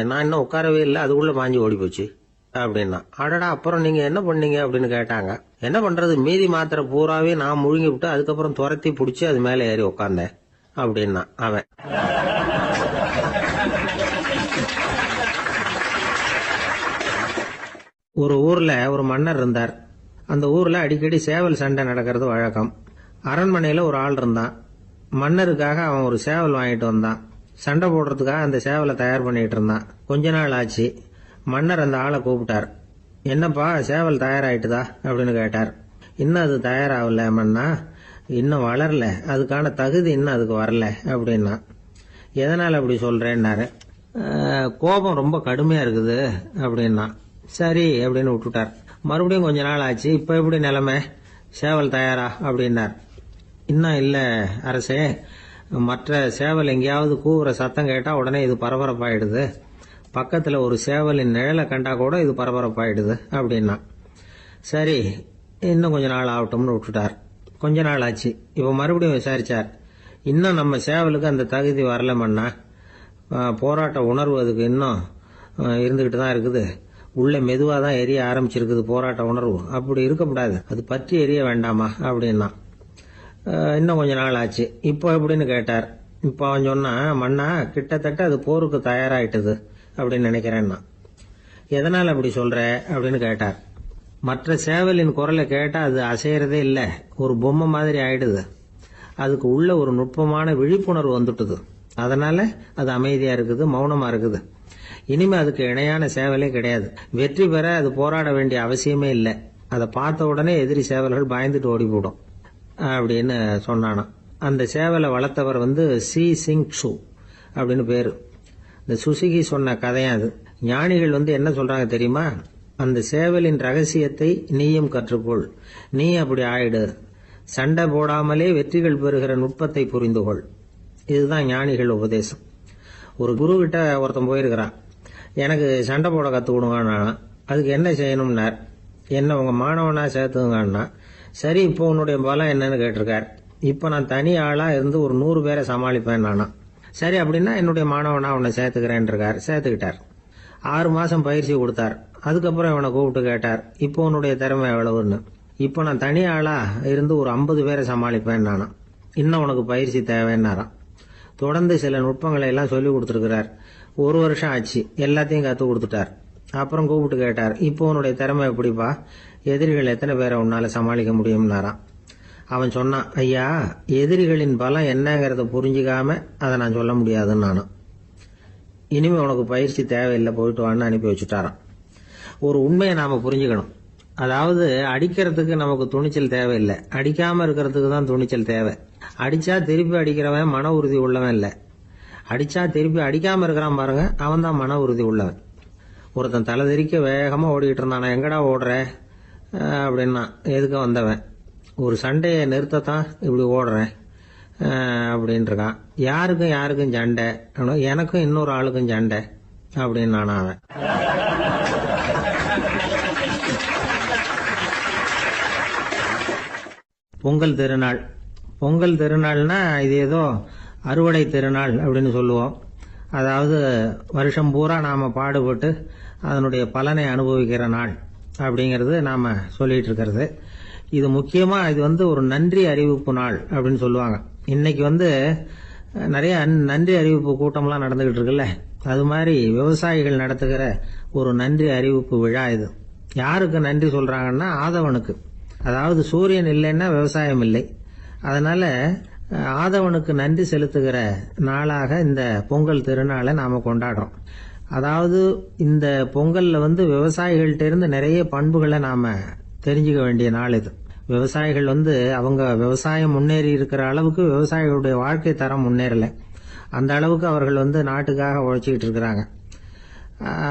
A: நான் இன்னும் உட்காரவே இல்லை, அதுக்குள்ள பாஞ்சு ஓடி போச்சு அப்படின்னா. அடடா, அப்புறம் நீங்க என்ன பண்ணீங்க அப்படின்னு கேட்டாங்க. என்ன பண்றது, மீதி மாத்திரை பூராவே நான் முழுங்கி விட்டு அதுக்கப்புறம் துரத்தி பிடிச்சி அது மேலே ஏறி உட்கார்ந்தேன் அப்படின்னா அவன். ஒரு ஊர்ல ஒரு மன்னர் இருந்தார். அந்த ஊர்ல அடிக்கடி சேவல் சண்டை நடக்கிறது வழக்கம். அரண்மனையில ஒரு ஆள் இருந்தான். மன்னருக்காக அவன் ஒரு சேவல் வாங்கிட்டு வந்தான். சண்டை போடுறதுக்காக அந்த சேவலை தயார் பண்ணிட்டு இருந்தான். கொஞ்ச நாள் ஆச்சு. மன்னர் அந்த ஆளை கூப்பிட்டார். என்னப்பா, சேவல் தயாராயிட்டுதா அப்படின்னு கேட்டார். இன்னும் அது தயாராகல மன்னா, இன்னும் வளரல, அதுக்கான தகுதி இன்னும் அதுக்கு வரல அப்படின்னா. எதனால அப்படி சொல்றேன்னாரு. கோபம் ரொம்ப கடுமையா இருக்குது அப்படின்னா. சரி அப்படின்னு விட்டுட்டார். மறுபடியும் கொஞ்ச நாள் ஆச்சு. இப்ப எப்படி நிலைமை, சேவல் தயாரா அப்படின்னார். இன்னும் இல்ல அரசே, மற்ற சேவல் எங்கேயாவது கூவுற சத்தம் கேட்டா உடனே இது பரபரப்பாயிடுது, பக்கத்துல ஒரு சேவலின் நிழலை கண்டா கூட இது பரபரப்பாயிடுது அப்படின்னா. சரி இன்னும் கொஞ்ச நாள் ஆகட்டும்னு விட்டுட்டார். கொஞ்ச நாள் ஆச்சு. இப்ப மறுபடியும் விசாரிச்சார். இன்னும் நம்ம சேவலுக்கு அந்த தகுதி வரலமன்னா, போராட்ட உணர்வு அதுக்கு இன்னும் இருந்துகிட்டு தான் இருக்குது, உள்ள மெதுவா தான் எரிய ஆரம்பிச்சிருக்குது போராட்ட உணர்வு, அப்படி இருக்கக்கூடாது, அது பற்றி எரிய வேண்டாமா அப்படின்னா. இன்னும் கொஞ்ச நாள் ஆச்சு. இப்போ எப்படின்னு கேட்டார். இப்போ அவன் சொன்னா, மன்னா கிட்டத்தட்ட அது போருக்கு தயாராயிட்டது அப்படின்னு நினைக்கிறேன்னா. எதனால அப்படி சொல்ற அப்படின்னு கேட்டார். மற்ற சேவலின் குரலை கேட்டா அது அசையறதே இல்ல, ஒரு பொம்மை மாதிரி ஆயிடுது. அதுக்கு உள்ள ஒரு நுட்பமான விழிப்புணர்வு வந்துட்டுது. அதனால அது அமைதியா இருக்குது, மௌனமா இருக்குது. இனிமே அதுக்கு இணையான சேவலே கிடையாது. வெற்றி பெற அது போராட வேண்டிய அவசியமே இல்லை. அதை பார்த்த உடனே எதிரி சேவல்கள் பயந்துட்டு ஓடி போடும் அப்படின்னு சொன்னானாம். அந்த சேவலை வளர்த்தவர் சி சிங் சு அப்படின்னு பேரு. இந்த சுசுகி சொன்ன கதையும் அது. ஞானிகள் என்ன சொல்றாங்க தெரியுமா? அந்த சேவலின் ரகசியத்தை நீயும் கற்றுக்கொள், நீ அப்படி ஆயிடு, சண்டை போடாமலே வெற்றிகள் பெறுகிற நுட்பத்தை புரிந்து கொள். இதுதான் ஞானிகள் உபதேசம். ஒரு குரு கிட்ட ஒருத்தன் போயிருக்கிறான். எனக்கு சண்டை போட கத்து கொடுங்கன்னா. அதுக்கு என்ன செய்யணும்னார். என்ன உங்க மாணவனா சேர்த்துங்கன்னா. சரி, இப்போ உன்னுடைய பலம் என்னன்னு கேட்டிருக்கார். இப்ப நான் தனி ஆளா இருந்து ஒரு 100 பேரை சமாளிப்பேன் நானா. சரி, அப்படின்னா என்னுடைய மாணவனா உன்னை சேர்த்துக்கிறேன் இருக்கார். சேர்த்துக்கிட்டார். 6 மாசம் பயிற்சி கொடுத்தார். அதுக்கப்புறம் இவனை கூப்பிட்டு கேட்டார், இப்போ உன்னுடைய திறமை எவ்வளவுன்னு. இப்போ நான் தனி ஆளா இருந்து ஒரு 50 பேரை சமாளிப்பேன் நானா. இன்னும் உனக்கு பயிற்சி தேவைன்னாராம். தொடர்ந்து சில நுட்பங்களை எல்லாம் சொல்லி கொடுத்துருக்கிறார். 1 வருஷம் ஆச்சு, எல்லாத்தையும் கத்து கொடுத்துட்டார். அப்புறம் கூப்பிட்டு கேட்டார், இப்போ உன்னுடைய திறமை எப்படிப்பா, எதிரிகள் எத்தனை பேரை உன்னால சமாளிக்க முடியும்னாராம். அவன் சொன்னான், ஐயா, எதிரிகளின் பலம் என்னங்கிறத புரிஞ்சுக்காம அதை நான் சொல்ல முடியாதுன்னு நானும். இனிமே உனக்கு பயிற்சி தேவையில்லை, போயிட்டு வான்னு அனுப்பி வச்சுட்டாராம். ஒரு உண்மையை நாம புரிஞ்சுக்கணும். அதாவது அடிக்கிறதுக்கு நமக்கு துணிச்சல் தேவையில்லை, அடிக்காம இருக்கிறதுக்கு தான் துணிச்சல் தேவை. அடிச்சா திருப்பி அடிக்கிறவன் மன உறுதி உள்ளவன் இல்லை, அடிச்சா திருப்பி அடிக்காம இருக்கிறான் பாருங்க, அவன் தான் மன உறுதி உள்ளவன். ஒருத்தன் தலை தெறிக்க வேகமா ஓடிக்கிட்டு இருந்தான். எங்கடா ஓடுற அப்படின்னா, எதுக்க வந்தவன். ஒரு சண்டையை நிறுத்தத்தான் இப்படி ஓடுறேன் அப்படின்னு இருக்கான். யாருக்கும் சண்டை, எனக்கும் இன்னொரு ஆளுக்கும் சண்டை அப்படின்னு நானா அவன். பொங்கல் திருநாள். பொங்கல் திருநாள்னா இது ஏதோ அறுவடை திருநாள் அப்படின்னு சொல்லுவோம். அதாவது வருஷம் பூரா நாம பாடுபட்டு அதனுடைய பலனை அனுபவிக்கிற நாள் அப்படிங்கிறது நாம சொல்லிட்டு இருக்கிறது. இது முக்கியமா இது ஒரு நன்றி அறிவிப்பு நாள் அப்படின்னு சொல்லுவாங்க. இன்னைக்கு நிறைய நன்றி அறிவிப்பு கூட்டம்லாம் நடந்துகிட்டு இருக்குல்ல, அது மாதிரி விவசாயிகள் நடத்துகிற ஒரு நன்றி அறிவிப்பு விழா இது. யாருக்கு நன்றி சொல்றாங்கன்னா, ஆதவனுக்கு. அதாவது சூரியன் இல்லைன்னா விவசாயம் இல்லை. அதனால ஆதவனுக்கு நன்றி செலுத்துகிற நாளாக இந்த பொங்கல் திருநாளை நாம கொண்டாடுறோம். அதாவது இந்த பொங்கல்ல விவசாயிகள்ட்ட இருந்து நிறைய பண்புகளை நாம தெரிஞ்சுக்க வேண்டிய நாள் இது. விவசாயிகள் அவங்க விவசாயம் முன்னேறி இருக்கிற அளவுக்கு விவசாயிகளுடைய வாழ்க்கை தரம் முன்னேறல. அந்த அளவுக்கு அவர்கள் நாட்டுக்காக உழைச்சிக்கிட்டு இருக்கிறாங்க.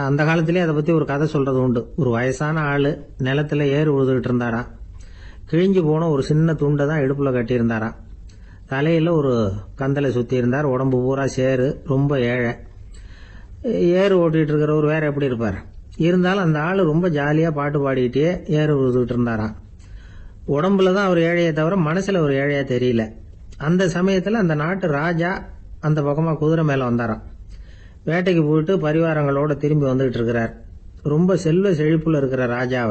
A: அந்த காலத்திலேயே அதை பத்தி ஒரு கதை சொல்றது உண்டு. ஒரு வயசான ஆளு நிலத்துல ஏறு உழுதுகிட்டு இருந்தாராம். கிழிஞ்சு போன ஒரு சின்ன துண்டை தான் இடுப்புல கட்டியிருந்தாராம். தலையில ஒரு கந்தலை சுத்தி இருந்தார். உடம்பு பூரா சேரு, ரொம்ப ஏழை. ஏறு ஓட்டிட்டு இருக்கிறவர் வேற எப்படி இருப்பார்? இருந்தாலும் அந்த ஆளு ரொம்ப ஜாலியா பாட்டு பாடிக்கிட்டே ஏறு உழுதுகிட்டு இருந்தாராம். உடம்புலதான் அவர் ஏழையை தவிர மனசுல ஒரு ஏழையா தெரியல. அந்த சமயத்துல அந்த நாட்டு ராஜா அந்த பக்கமா குதிரை மேல வந்தாராம். வேட்டைக்கு போயிட்டு பரிவாரங்களோட திரும்பி வந்துகிட்டு இருக்கிறார். ரொம்ப செல்வ செழிப்புல இருக்கிற ராஜா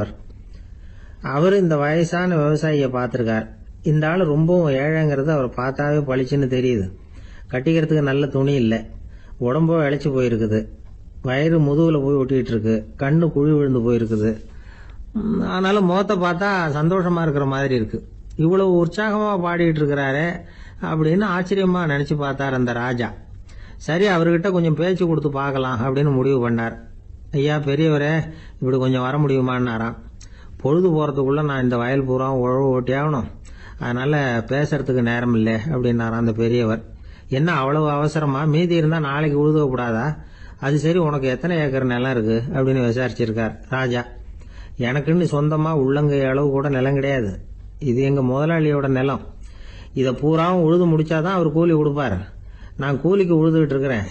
A: அவர் இந்த வயசான விவசாயிய பார்த்திருக்கார். இந்த ஆளு ரொம்பவும் ஏழைங்கிறது அவர் பார்த்தாவே பளிச்சுன்னு தெரியுது. கட்டிக்கிறதுக்கு நல்ல துணி இல்லை, உடம்போ இழைச்சி போயிருக்குது, வயிறு முதுகுல போய் ஒட்டிட்டு இருக்கு, கண்ணு குழி விழுந்து போயிருக்குது. ஆனாலும் முகத்தை பார்த்தா சந்தோஷமா இருக்கிற மாதிரி இருக்கு. இவ்வளவு உற்சாகமா பாடிட்டு இருக்கிறாரே அப்படின்னு ஆச்சரியமா நினைச்சு பார்த்தார் அந்த ராஜா. சரி, அவர்கிட்ட கொஞ்சம் பேச்சு கொடுத்து பார்க்கலாம் அப்படின்னு முடிவு பண்ணார். ஐயா பெரியவரே, இப்படி கொஞ்சம் வர முடியுமான்னாராம். பொழுது போறதுக்குள்ள நான் இந்த வயல் பூரா உழவு ஓட்டி ஆகணும், அதனால பேசுறதுக்கு நேரம் இல்லை அப்படின்னாராம் அந்த பெரியவர். என்ன அவ்வளவு அவசரமா? மீதி இருந்தா நாளைக்கு உழுத கூடாதா? அது சரி, உனக்கு எத்தனை ஏக்கர் நிலம் இருக்கு அப்படின்னு விசாரிச்சிருக்கார் ராஜா. எனக்குன்னு சொந்தமா உள்ளங்கை அளவு கூட நிலம் கிடையாது. இது எங்க முதலாளியோட நிலம். இதை பூராவும் உழுது முடிச்சாதான் அவர் கூலி கொடுப்பார். நான் கூலிக்கு உழுதுகிட்டு இருக்கிறேன்.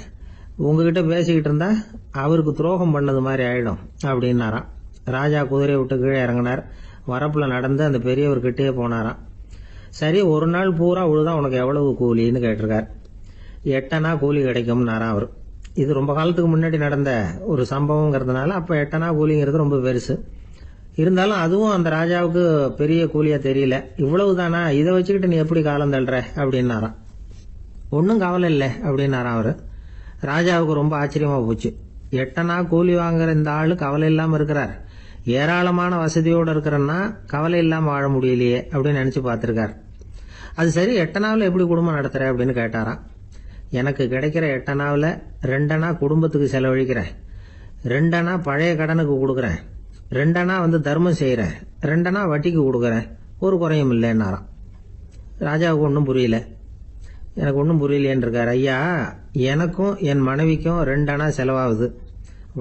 A: உங்ககிட்ட பேசிக்கிட்டு இருந்தா அவருக்கு துரோகம் பண்ணது மாதிரி ஆயிடும் அப்படின்னாராம். ராஜா குதிரையை விட்டு கீழே இறங்கினார். வரப்புல நடந்து அந்த பெரியவர் கிட்டே போனாராம். சரி, ஒரு நாள் பூரா உழுதா உனக்கு எவ்வளவு கூலின்னு கேட்டிருக்கார். 8 அணா கூலி கிடைக்கும்னாராம் அவர். இது ரொம்ப காலத்துக்கு முன்னாடி நடந்த ஒரு சம்பவங்கிறதுனால அப்ப 8 அணா கூலிங்கிறது ரொம்ப பெருசு. இருந்தாலும் அதுவும் அந்த ராஜாவுக்கு பெரிய கூலியா தெரியல. இவ்வளவுதானா, இதை வச்சுக்கிட்டு நீ எப்படி காலம் தள்ளுற அப்படின்னாராம். ஒன்னும் கவலை இல்லை அப்படின்னாராம் அவரு. ராஜாவுக்கு ரொம்ப ஆச்சரியமா போச்சு. 8 அணா கூலி வாங்குற இந்த ஆளு கவலை இல்லாம இருக்கிறார், ஏராளமான வசதியோடு இருக்கிறன்னா கவலை இல்லாம வாழ முடியலையே அப்படின்னு நினைச்சு பார்த்திருக்கார். அது சரி, 8 அணாவில் எப்படி குடும்பம் நடத்துற அப்படின்னு கேட்டாராம். எனக்கு கிடைக்கிற 8 அணாவில் 2 அணா குடும்பத்துக்கு செலவழிக்கிறேன், 2 அணா பழைய கடனுக்கு கொடுக்குறேன், 2 அணா தர்மம் செய்யறேன், 2 அணா வட்டிக்கு கொடுக்குறேன், ஒரு குறையும் இல்லைன்னாராம். ராஜாவுக்கு ஒன்றும் புரியல. எனக்கு ஒன்றும் புரியலேன்னு இருக்காரு. ஐயா, எனக்கும் என் மனைவிக்கும் 2 அணா செலவாகுது.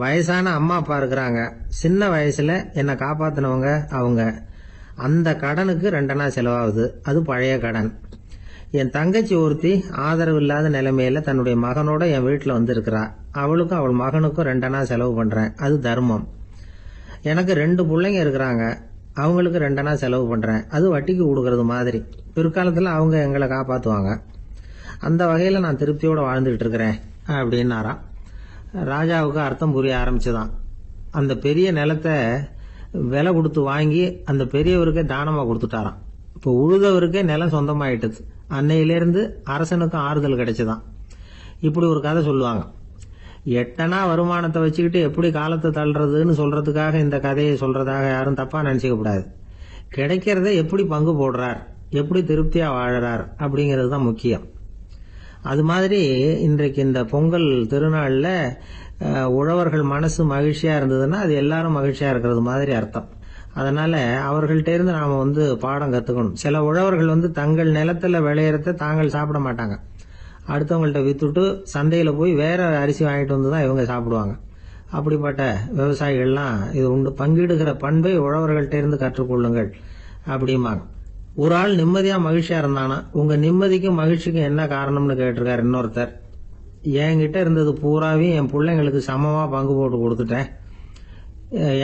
A: வயசான அம்மா அப்பா இருக்கிறாங்க, சின்ன வயசுல என்னை காப்பாத்தினவங்க அவங்க. அந்த கடனுக்கு 2 அணா செலவாகுது, அது பழைய கடன். என் தங்கச்சி ஒருத்தி ஆதரவு இல்லாத நிலைமையில தன்னுடைய மகனோட என் வீட்டில் இருக்கிறா. அவளுக்கும் அவள் மகனுக்கும் 2 அணா செலவு பண்றேன், அது தர்மம். எனக்கு 2 பிள்ளைங்க இருக்கிறாங்க, அவங்களுக்கு 2 அணா செலவு பண்றேன், அது வட்டிக்கு கொடுக்கறது மாதிரி. பிற்காலத்தில் அவங்க எங்களை காப்பாற்றுவாங்க. அந்த வகையில நான் திருப்தியோட வாழ்ந்துகிட்டு இருக்கிறேன் அப்படின்னாராம். ராஜாவுக்கு அர்த்தம் புரிய ஆரம்பிச்சுதான். அந்த பெரிய நிலத்தை விலை கொடுத்து வாங்கி அந்த பெரியவருக்கே தானமா கொடுத்துட்டாராம். இப்போ உழுதவருக்கே நிலம் சொந்தமாயிட்டது. அன்னையிலிருந்து அரசனுக்கும் ஆறுதல் கிடைச்சுதான். இப்படி ஒரு கதை சொல்லுவாங்க. 8 அணா வருமானத்தை வச்சுக்கிட்டு எப்படி காலத்தை தள்ளுறதுன்னு சொல்றதுக்காக இந்த கதையை சொல்றதாக யாரும் தப்பா நினைச்சுக்க கூடாது. கிடைக்கிறத எப்படி பங்கு போடுறார், எப்படி திருப்தியா வாழறார் அப்படிங்கிறது தான் முக்கியம். அது மாதிரி இன்றைக்கு இந்த பொங்கல் திருநாள்ல உழவர்கள் மனசு மகிழ்ச்சியா இருந்ததுன்னா அது எல்லாரும் மகிழ்ச்சியா இருக்கிறது மாதிரி அர்த்தம். அதனால அவர்கள்ட்ட இருந்து நாம பாடம் கத்துக்கணும். சில உழவர்கள் தங்கள் நிலத்துல விளையறத தாங்கள் சாப்பிட மாட்டாங்க, அடுத்தவங்கள்ட்ட வித்துட்டு சந்தையில போய் வேற அரிசி வாங்கிட்டு வந்துதான் இவங்க சாப்பிடுவாங்க. அப்படிப்பட்ட விவசாயிகள்லாம் இது உண்டு. பங்கிடுகிற பண்பை உழவர்கள்ட்ட இருந்து கற்றுக்கொள்ளுங்கள் அப்படிம்பாங்க. ஒரு ஆள் நிம்மதியா மகிழ்ச்சியா இருந்தானா, உங்க நிம்மதிக்கும் மகிழ்ச்சிக்கும் என்ன காரணம்னு கேட்டிருக்காரு இன்னொருத்தர். என்கிட்ட இருந்தது பூராவையும் என் பிள்ளைங்களுக்கு சமமா பங்கு போட்டு கொடுத்துட்டேன்,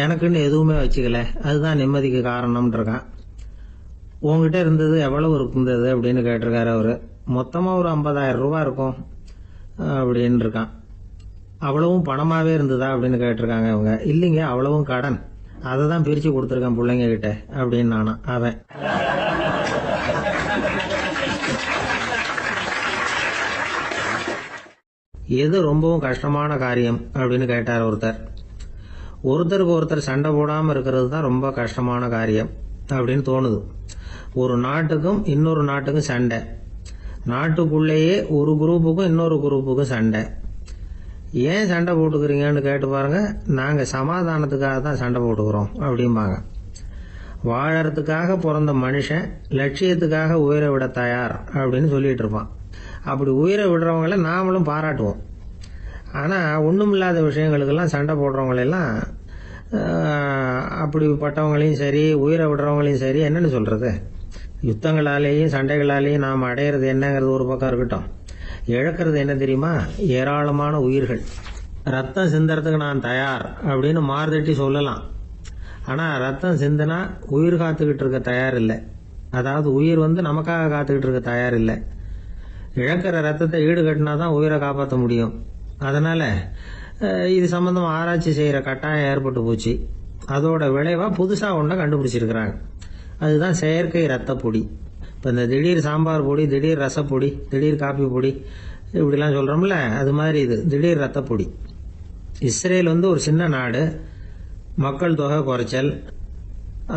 A: எனக்குன்னு எதுவுமே வச்சுக்கல, அதுதான் நிம்மதிக்கு காரணம்னு இருக்கான். உங்ககிட்ட இருந்தது எவ்வளவு இருந்தது அப்படின்னு கேட்டிருக்காரு அவரு. மொத்தமா ஒரு 50,000 ரூபாய் இருக்கும் அப்படின்னு இருக்கான். அவ்வளவும் பணமாவே இருந்ததா அப்படின்னு கேட்டிருக்காங்க அவங்க. இல்லைங்க, அவ்வளவும் கடன், அதை தான் பிரிச்சு கொடுத்துருக்கேன் பிள்ளைங்க கிட்ட அப்படின்னு நானா அவன். எது ரொம்பவும் கஷ்டமான காரியம் அப்படின்னு கேட்டார் ஒருத்தர். ஒருத்தருக்கு ஒருத்தர் சண்டை போடாம இருக்கிறது தான் ரொம்ப கஷ்டமான காரியம் அப்படின்னு தோணுது. ஒரு நாட்டுக்கும் இன்னொரு நாட்டுக்கும் சண்டை, நாட்டுக்குள்ளேயே ஒரு குரூப்புக்கும் இன்னொரு குரூப்புக்கும் சண்டை. ஏன் சண்டை போட்டுக்கிறீங்கன்னு கேட்டு பாருங்க. நாங்க சமாதானத்துக்காக தான் சண்டை போட்டுக்கிறோம் அப்படிம்பாங்க. வாழறதுக்காக பிறந்த மனுஷன் லட்சியத்துக்காக உயிரை விட தயார் அப்படின்னு சொல்லிட்டு இருப்பான். அப்படி உயிரை விடுறவங்கள நாமளும் பாராட்டுவோம். ஆனா ஒண்ணுமில்லாத விஷயங்களுக்கெல்லாம் சண்டை போடுறவங்களெல்லாம், அப்படிப்பட்டவங்களையும் சரி உயிரை விடுறவங்களையும் சரி என்னன்னு சொல்றது. யுத்தங்களாலேயும் சண்டைகளாலேயும் நாம் அடையிறது என்னங்கிறது ஒரு பக்கம் இருக்கட்டும், இழக்கிறது என்ன தெரியுமா? ஏராளமான உயிர்கள். ரத்தம் சிந்தறதுக்கு நான் தயார் அப்படின்னு மார்தட்டி சொல்லலாம். ஆனா ரத்தம் சிந்தினா உயிர் காத்துக்கிட்டு இருக்க தயார் இல்லை. அதாவது உயிர் நமக்காக காத்துக்கிட்டு இருக்க தயார் இல்லை. இழக்கிற ரத்தத்தை ஈடுகட்டினாதான் உயிரை காப்பாற்ற முடியும். அதனால இது சம்பந்தம் ஆராய்ச்சி செய்யற கட்டாயம் ஏற்பட்டு போச்சு. அதோட விளைவா புதுசா ஒன்றை கண்டுபிடிச்சிருக்கிறாங்க. அதுதான் செயற்கை ரத்த பொடி. இப்ப இந்த திடீர் சாம்பார் பொடி, திடீர் ரசப்பொடி, திடீர் காப்பி பொடி இப்படிலாம் சொல்றோம்ல, அது மாதிரி இது திடீர் ரத்த பொடி. இஸ்ரேல் ஒரு சின்ன நாடு, மக்கள் தொகை குறைச்சல்,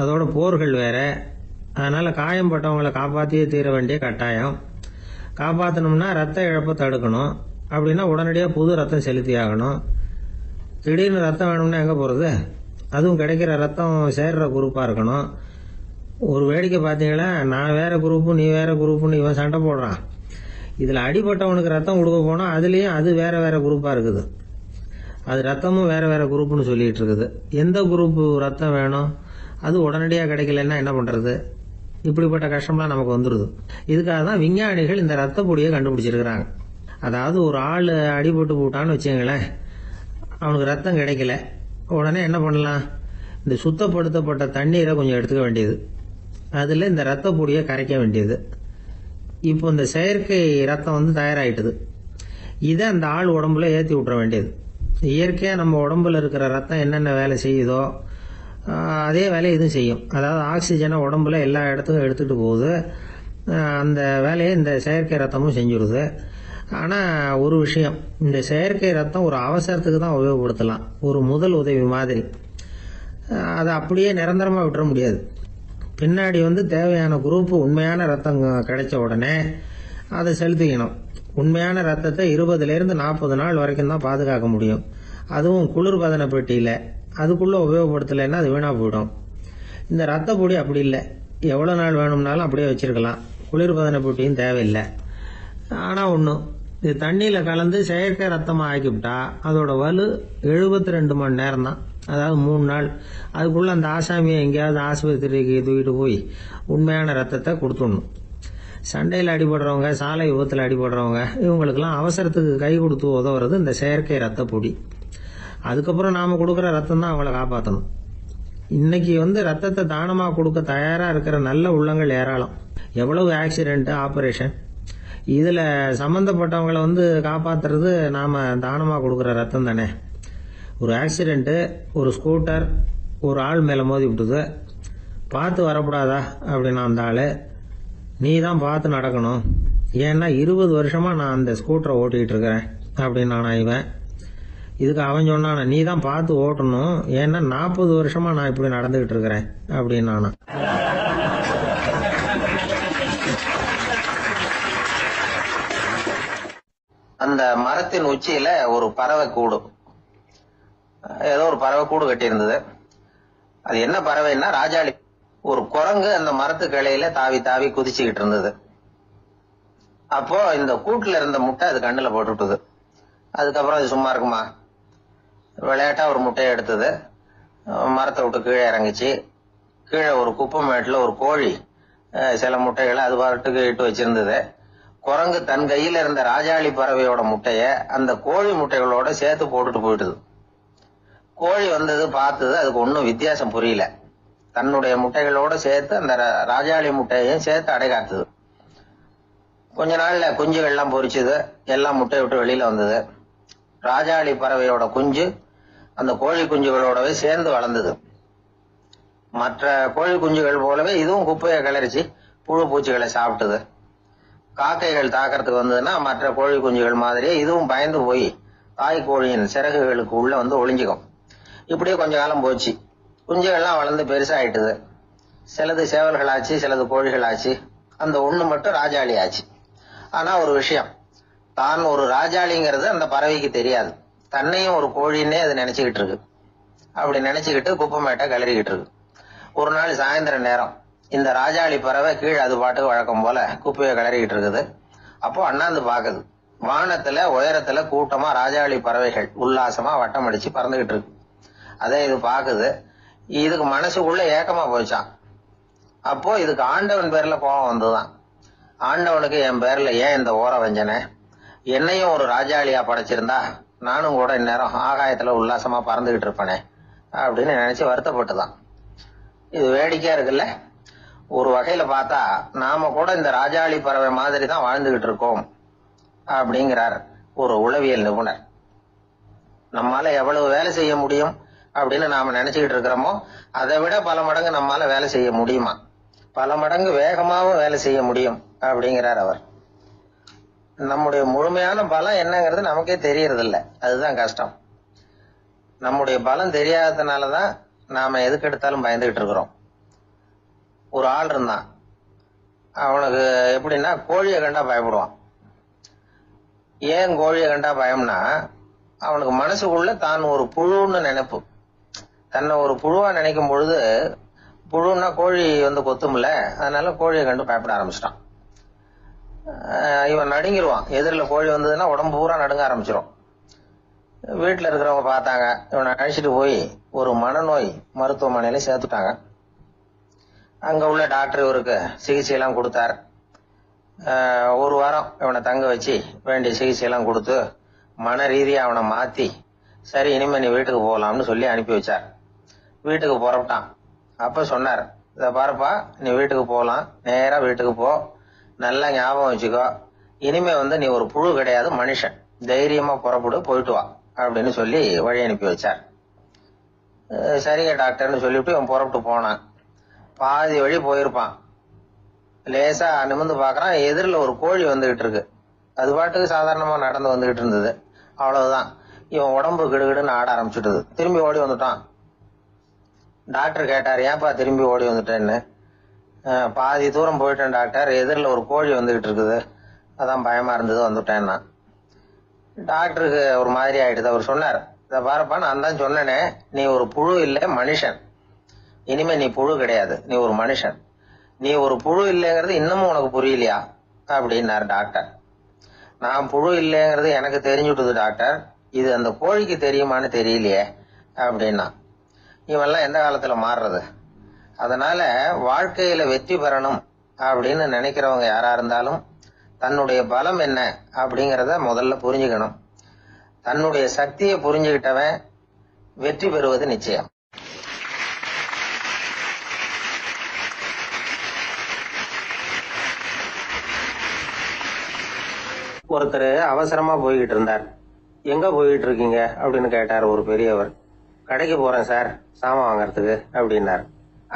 A: அதோட போர்கள் வேற. அதனால காயம்பட்டவங்களை காப்பாற்றியே தீர வேண்டிய கட்டாயம். காப்பாற்றணும்னா ரத்த இழப்பை தடுக்கணும். அப்படின்னா உடனடியாக புது ரத்தம் செலுத்தி ஆகணும். திடீர்னு ரத்தம் வேணும்னா எங்கே போகிறது? அதுவும் கிடைக்கிற ரத்தம் சேர்ற குரூப்பாக இருக்கணும். ஒரு வேடிக்கை பார்த்தீங்களா, நான் வேற குரூப்பு நீ வேற குரூப்புன்னு இவன் சண்டை போடுறான். இதில் அடிபட்டவனுக்கு ரத்தம் கொடுக்க போனால் அதுலேயும் அது வேற வேற குரூப்பாக இருக்குது. அது ரத்தமும் வேற வேற குரூப்னு சொல்லிட்டு இருக்குது. எந்த குரூப்பு ரத்தம் வேணும், அது உடனடியாக கிடைக்கலன்னா என்ன பண்றது? இப்படிப்பட்ட கஷ்டம்லாம் நமக்கு வந்துடுது. இதுக்காக தான் விஞ்ஞானிகள் இந்த ரத்த பொடியை கண்டுபிடிச்சிருக்கிறாங்க. அதாவது ஒரு ஆள் அடிபட்டு போட்டான்னு வச்சுங்களேன், அவனுக்கு ரத்தம் கிடைக்கல, உடனே என்ன பண்ணலாம்? இந்த சுத்தப்படுத்தப்பட்ட தண்ணீரை கொஞ்சம் எடுத்துக்க வேண்டியது, அதுல இந்த ரத்த பொடியை கரைக்க வேண்டியது. இப்போ இந்த செயற்கை ரத்தம் தயாராயிட்டுது. இதை அந்த ஆள் உடம்புல ஏற்றி விட்டுற வேண்டியது. இயற்கையா நம்ம உடம்புல இருக்கிற ரத்தம் என்னென்ன வேலை செய்யுதோ அதே வேலையை இதுவும் செய்யும். அதாவது ஆக்சிஜனை உடம்புல எல்லா இடத்துக்கும் எடுத்துட்டு போகுது. அந்த வேலையை இந்த செயற்கை ரத்தமும் செஞ்சுடுது. ஆனா ஒரு விஷயம், இந்த செயற்கை ரத்தம் ஒரு அவசரத்துக்கு தான் உபயோகப்படுத்தலாம், ஒரு முதல் உதவி மாதிரி. அதை அப்படியே நிரந்தரமாக விட்டுற முடியாது. பின்னாடி தேவையான குரூப் உண்மையான ரத்தம் கிடைச்ச உடனே அதை செலுத்திக்கணும். உண்மையான ரத்தத்தை 20லேருந்து 40 நாள் வரைக்கும் தான் பாதுகாக்க முடியும். அதுவும் குளிர்பதன பெட்டியில். அதுக்குள்ளே உபயோகப்படுத்தலைன்னா அது வீணாக போயிடும். இந்த ரத்த பொடி அப்படி இல்லை, எவ்வளோ நாள் வேணும்னாலும் அப்படியே வச்சிருக்கலாம். குளிர்பதன பெட்டியும் தேவையில்லை. ஆனால் ஒன்று, இது தண்ணியில் கலந்து செயற்கை ரத்தமாக ஆக்கிவிட்டா அதோட வலு 72 மணி நேரம் தான், அதாவது 3 நாள். அதுக்குள்ளே அந்த ஆசாமியை எங்கேயாவது ஆஸ்பத்திரிக்கு தூக்கிட்டு போய் உண்மையான ரத்தத்தை கொடுத்துடணும். சண்டையில் அடிபடுறவங்க, சாலை விபத்தில் அடிபடுறவங்க, இவங்களுக்கெல்லாம் அவசரத்துக்கு கை கொடுத்து உதவுறது இந்த செயற்கை ரத்த பொடி. அதுக்கப்புறம் நாம் கொடுக்குற ரத்தம் தான் அவங்கள காப்பாற்றணும். இன்னைக்கு ரத்தத்தை தானமாக கொடுக்க தயாராக இருக்கிற நல்ல உள்ளங்கள் ஏராளம். எவ்வளவு ஆக்சிடென்ட், ஆப்ரேஷன், இதில் சம்மந்தப்பட்டவங்களை காப்பாற்றுறது நாம் தானமாக கொடுக்குற ரத்தம் தானே. ஒரு ஆக்சிடென்ட்டு, ஒரு ஸ்கூட்டர் ஒரு ஆள் மேலே மோதி விட்டுது. பார்த்து வரக்கூடாதா அப்படின்னா அந்த ஆள், நீ தான் பார்த்து நடக்கணும், ஏன்னா 20 வருஷமாக நான் அந்த ஸ்கூட்டரை ஓட்டிகிட்டு இருக்கிறேன் அப்படின்னு நானா இவன். இதுக்கு அவன் சொன்னான, நீ தான் பார்த்து ஓட்டணும், ஏன்னா 40 வருஷமாக நான் இப்படி நடந்துகிட்டு இருக்கிறேன் அப்படின்னு நானா.
B: அந்த மரத்தின் உச்சியில ஒரு பறவை கூடு, ஏதோ ஒரு பறவை கூடு கட்டியிருந்தது. அது என்ன பறவைன்னா ராஜாளி. ஒரு குரங்கு அந்த மரத்து கிளையில தாவி தாவி குதிச்சுக்கிட்டு இருந்தது. அப்போ இந்த கூட்டுல இருந்த முட்டை அது கண்ணுல போட்டுவிட்டது. அதுக்கப்புறம் அது சும்மா இருக்குமா, விளையாட்டா ஒரு முட்டையை எடுத்தது, மரத்தை விட்டு கீழே இறங்குச்சு. கீழே ஒரு குப்பை மேட்டில் ஒரு கோழி சில முட்டைகளை அது பாட்டுக்கு இட்டு வச்சிருந்தது. குரங்கு தன் கையில இருந்த ராஜாளி பறவையோட முட்டைய அந்த கோழி முட்டைகளோட சேர்த்து போட்டுட்டு போயிட்டுது. கோழி வந்தது, பார்த்தது, அதுக்கு ஒன்றும் வித்தியாசம் புரியல. தன்னுடைய முட்டைகளோட சேர்த்து அந்த ராஜாளி முட்டையையும் சேர்த்து அடைகாத்துது. கொஞ்ச நாள்ல குஞ்சுகள்லாம் பொரிச்சுது, எல்லாம் முட்டையை விட்டு வெளியில வந்தது. ராஜாளி பறவையோட குஞ்சு அந்த கோழி குஞ்சுகளோடவே சேர்ந்து வளர்ந்தது. மற்ற கோழி குஞ்சுகள் போலவே இதுவும் குப்பையை கிளறிச்சு புழு பூச்சிகளை சாப்பிட்டது. காக்கைகள் தாக்கிறதுக்கு வந்ததுன்னா மற்ற கோழி குஞ்சுகள் மாதிரியே இதுவும் பயந்து போய் தாய் கோழியின் சிறகுகளுக்கு உள்ள ஒளிஞ்சிக்கும். இப்படியே கொஞ்ச காலம் போச்சு. குஞ்சுகள்லாம் வளர்ந்து பெருசாயிட்டுது. சிலது சேவல்களாச்சு, சிலது கோழிகளாச்சு. அந்த ஒண்ணு மட்டும் ராஜாளி ஆச்சு. ஆனா ஒரு விஷயம், தான் ஒரு ராஜாளிங்கிறது அந்த பறவைக்கு தெரியாது. தன்னையும் ஒரு கோழின்னே அது நினைச்சுக்கிட்டு இருக்கு. அப்படி நினைச்சுக்கிட்டு குப்பை மேட்டை கிளறிக்கிட்டு இருக்கு. ஒரு நாள் சாயந்தர நேரம் இந்த ராஜாளி பறவை கீழே அது பாட்டுக்கு வழக்கம் போல குப்பையை கிளறிக்கிட்டு இருக்குது. அப்போ அண்ணாந்து பாக்குது. வானத்துல உயரத்துல கூட்டமா ராஜாளி பறவைகள் உல்லாசமா வட்டம் அடிச்சு பறந்துகிட்டு இருக்கு. அதே இது பாக்குது. இதுக்கு மனசுக்குள்ள ஏக்கமா போச்சான். அப்போ இதுக்கு ஆண்டவன் பேர்ல கோபம் வந்துதான். ஆண்டவனுக்கு என் பேர்ல ஏன் இந்த ஓர வஞ்சனை, என்னையும் ஒரு ராஜாளியா படைச்சிருந்தா நானும் கூட இந்நேரம் ஆகாயத்துல உல்லாசமா பறந்துகிட்டு இருப்பேனே அப்படின்னு நினைச்சு வருத்தப்பட்டுதான். இது வேடிக்கையா இருக்குல்ல. ஒரு வகையில பார்த்தா நாம கூட இந்த ராஜாளி பறவை மாதிரி தான் வாழ்ந்துகிட்டு இருக்கோம் அப்படிங்கிறார் ஒரு உளவியல் நிபுணர். நம்மால எவ்வளவு வேலை செய்ய முடியும் அப்படின்னு நாம நினைச்சுக்கிட்டு இருக்கிறோமோ அதை விட பல மடங்கு நம்மால வேலை செய்ய முடியுமா, பல மடங்கு வேகமாவும் வேலை செய்ய முடியும் அப்படிங்கிறார் அவர். நம்முடைய முழுமையான பலம் என்னங்கிறது நமக்கே தெரியறது இல்லை, அதுதான் கஷ்டம். நம்முடைய பலம் தெரியாததுனாலதான் நாம எதுக்கு எடுத்தாலும் பயந்துகிட்டு இருக்கிறோம். ஒரு ஆள் இருந்தான், அவனுக்கு எப்படின்னா கோழியை கண்டா பயப்படுவான். ஏன் கோழியை கண்டா பயம்னா, அவனுக்கு மனசுக்குள்ள தான் ஒரு புழுன்னு நினைப்பு. தன்னை ஒரு புழுவா நினைக்கும் பொழுது, புழுன்னா கோழி கொத்தும்ல, அதனால கோழியை கண்டு பயப்பட ஆரம்பிச்சிட்டான். இவன் நடுங்கிடுவான். எதிரில் கோழி வந்ததுன்னா உடம்பு பூரா நடுங்க ஆரம்பிச்சிடும். வீட்டில் இருக்கிறவங்க பார்த்தாங்க. இவனை அழைச்சிட்டு போய் ஒரு மனநோய் மருத்துவமனையில சேர்த்துட்டாங்க. அங்க உள்ள டாக்டர் இவருக்கு சிகிச்சை எல்லாம் கொடுத்தார். ஒரு வாரம் இவனை தங்க வச்சு வேண்டிய சிகிச்சை எல்லாம் கொடுத்து மன ரீதியா அவனை மாத்தி, சரி இனிமே நீ வீட்டுக்கு போகலாம்னு சொல்லி அனுப்பி வச்சார். வீட்டுக்கு புறப்பட்டான். அப்ப சொன்னார், இத பாருப்பா, நீ வீட்டுக்கு போகலாம், நேரா வீட்டுக்கு போ, நல்லா ஞாபகம் வச்சுக்கோ, இனிமே நீ ஒரு புழு கிடையாது, மனுஷன், தைரியமா புறப்படு, போயிட்டு வா அப்படின்னு சொல்லி வழி அனுப்பி வச்சார். சரிங்க டாக்டர்னு சொல்லிவிட்டு இவன் புறப்பட்டு போனான். பாதி வழி போயிருப்பான். லேசா நிமிர்ந்து பாக்குறான், எதிரில் ஒரு கோழி வந்துகிட்டு இருக்கு. அது பாட்டுக்கு சாதாரணமா நடந்து வந்துகிட்டு இருந்தது. அவ்வளவுதான், இவன் உடம்பு கிடுகிடுன்னு ஆட ஆரம்பிச்சுட்டுது. திரும்பி ஓடி வந்துட்டான். டாக்டர் கேட்டார், ஏன்பா திரும்பி ஓடி வந்துட்டேன்னு. பாதி தூரம் போயிட்டேன் டாக்டர், எதிரில் ஒரு கோழி வந்துகிட்டு இருக்குது, அதான் பயமா இருந்தது வந்துட்டேன்னா. டாக்டருக்கு ஒரு மாதிரி ஆயிடுது. அவர் சொன்னார், இதை பாருப்பா, நான் தான் சொன்னேனே, நீ ஒரு புழு இல்லை மனுஷன், இனிமே நீ புழு கிடையாது, நீ ஒரு மனுஷன். நீ ஒரு புழு இல்லைங்கிறது இன்னமும் உனக்கு புரியலையா அப்படின்னாரு டாக்டர். நான் புழு இல்லைங்கிறது எனக்கு தெரிஞ்சுட்டுது டாக்டர், இது அந்த கோழிக்கு தெரியுமான்னு தெரியலையே அப்படின்னா. இவெல்லாம் எந்த காலத்துல மாறுறது? அதனால வாழ்க்கையில வெற்றி பெறணும் அப்படின்னு நினைக்கிறவங்க யாரா இருந்தாலும் தன்னுடைய பலம் என்ன அப்படிங்கிறத முதல்ல புரிஞ்சுக்கணும். தன்னுடைய சக்தியை புரிஞ்சுக்கிட்டவன் வெற்றி பெறுவது நிச்சயம். ஒருத்தர் அவசரமா போய்கிட்டு இருந்தார். எங்க போய்கிட்டு இருக்கீங்க அப்படின்னு கேட்டார் ஒரு பெரியவர். கடைக்கு போறேன் சார், சாமான் வாங்கறதுக்கு அப்படின்னார்.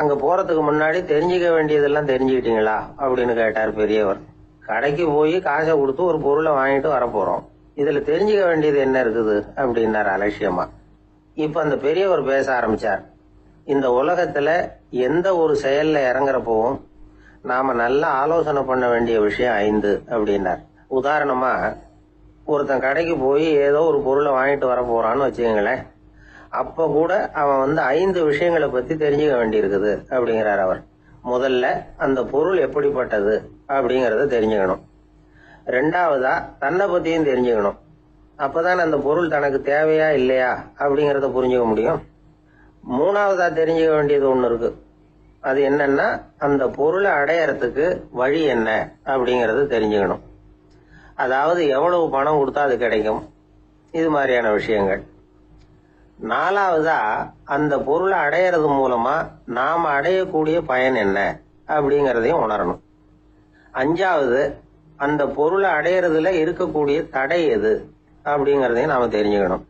B: அங்க போறதுக்கு முன்னாடி தெரிஞ்சுக்க வேண்டியதெல்லாம் தெரிஞ்சுக்கிட்டீங்களா அப்படின்னு கேட்டார் பெரியவர். கடைக்கு போய் காசை கொடுத்து ஒரு பொருளை வாங்கிட்டு வரப்போறோம், இதுல தெரிஞ்சுக்க வேண்டியது என்ன இருக்குது அப்படின்னார் அலட்சியமா. இப்ப அந்த பெரியவர் பேச ஆரம்பிச்சார். இந்த உலகத்துல எந்த ஒரு செயல்ல இறங்குறப்பவும் நாம நல்லா ஆலோசனை பண்ண வேண்டிய விஷயம் 5 அப்படின்னார். உதாரணமா, ஒருத்தன் கடைக்கு போய் ஏதோ ஒரு பொருளை வாங்கிட்டு வர போறான்னு வச்சுக்கங்களேன். அப்ப கூட அவன் 5 விஷயங்களை பத்தி தெரிஞ்சுக்க வேண்டியிருக்குது அப்படிங்கிறார் அவர். முதல்ல அந்த பொருள் எப்படிப்பட்டது அப்படிங்கறத தெரிஞ்சுக்கணும். 2வதா தன்னை பத்தியும் தெரிஞ்சுக்கணும். அப்பதான் அந்த பொருள் தனக்கு தேவையா இல்லையா அப்படிங்கறத புரிஞ்சுக்க முடியும். 3வதா தெரிஞ்சுக்க வேண்டியது ஒண்ணு இருக்கு. அது என்னன்னா, அந்த பொருளை அடையறதுக்கு வழி என்ன அப்படிங்கறது தெரிஞ்சுக்கணும். அதாவது எவ்வளவு பணம் கொடுத்தா அது கிடைக்கும், இது மாதிரியான விஷயங்கள். 4வதா அந்த பொருளை அடையறது மூலமா நாம அடையக்கூடிய பயன் என்ன அப்படிங்கறதையும் உணரணும். 5வது அந்த பொருளை அடையறதுல இருக்கக்கூடிய தடை எது அப்படிங்கறதையும் நாம தெரிஞ்சுக்கணும்.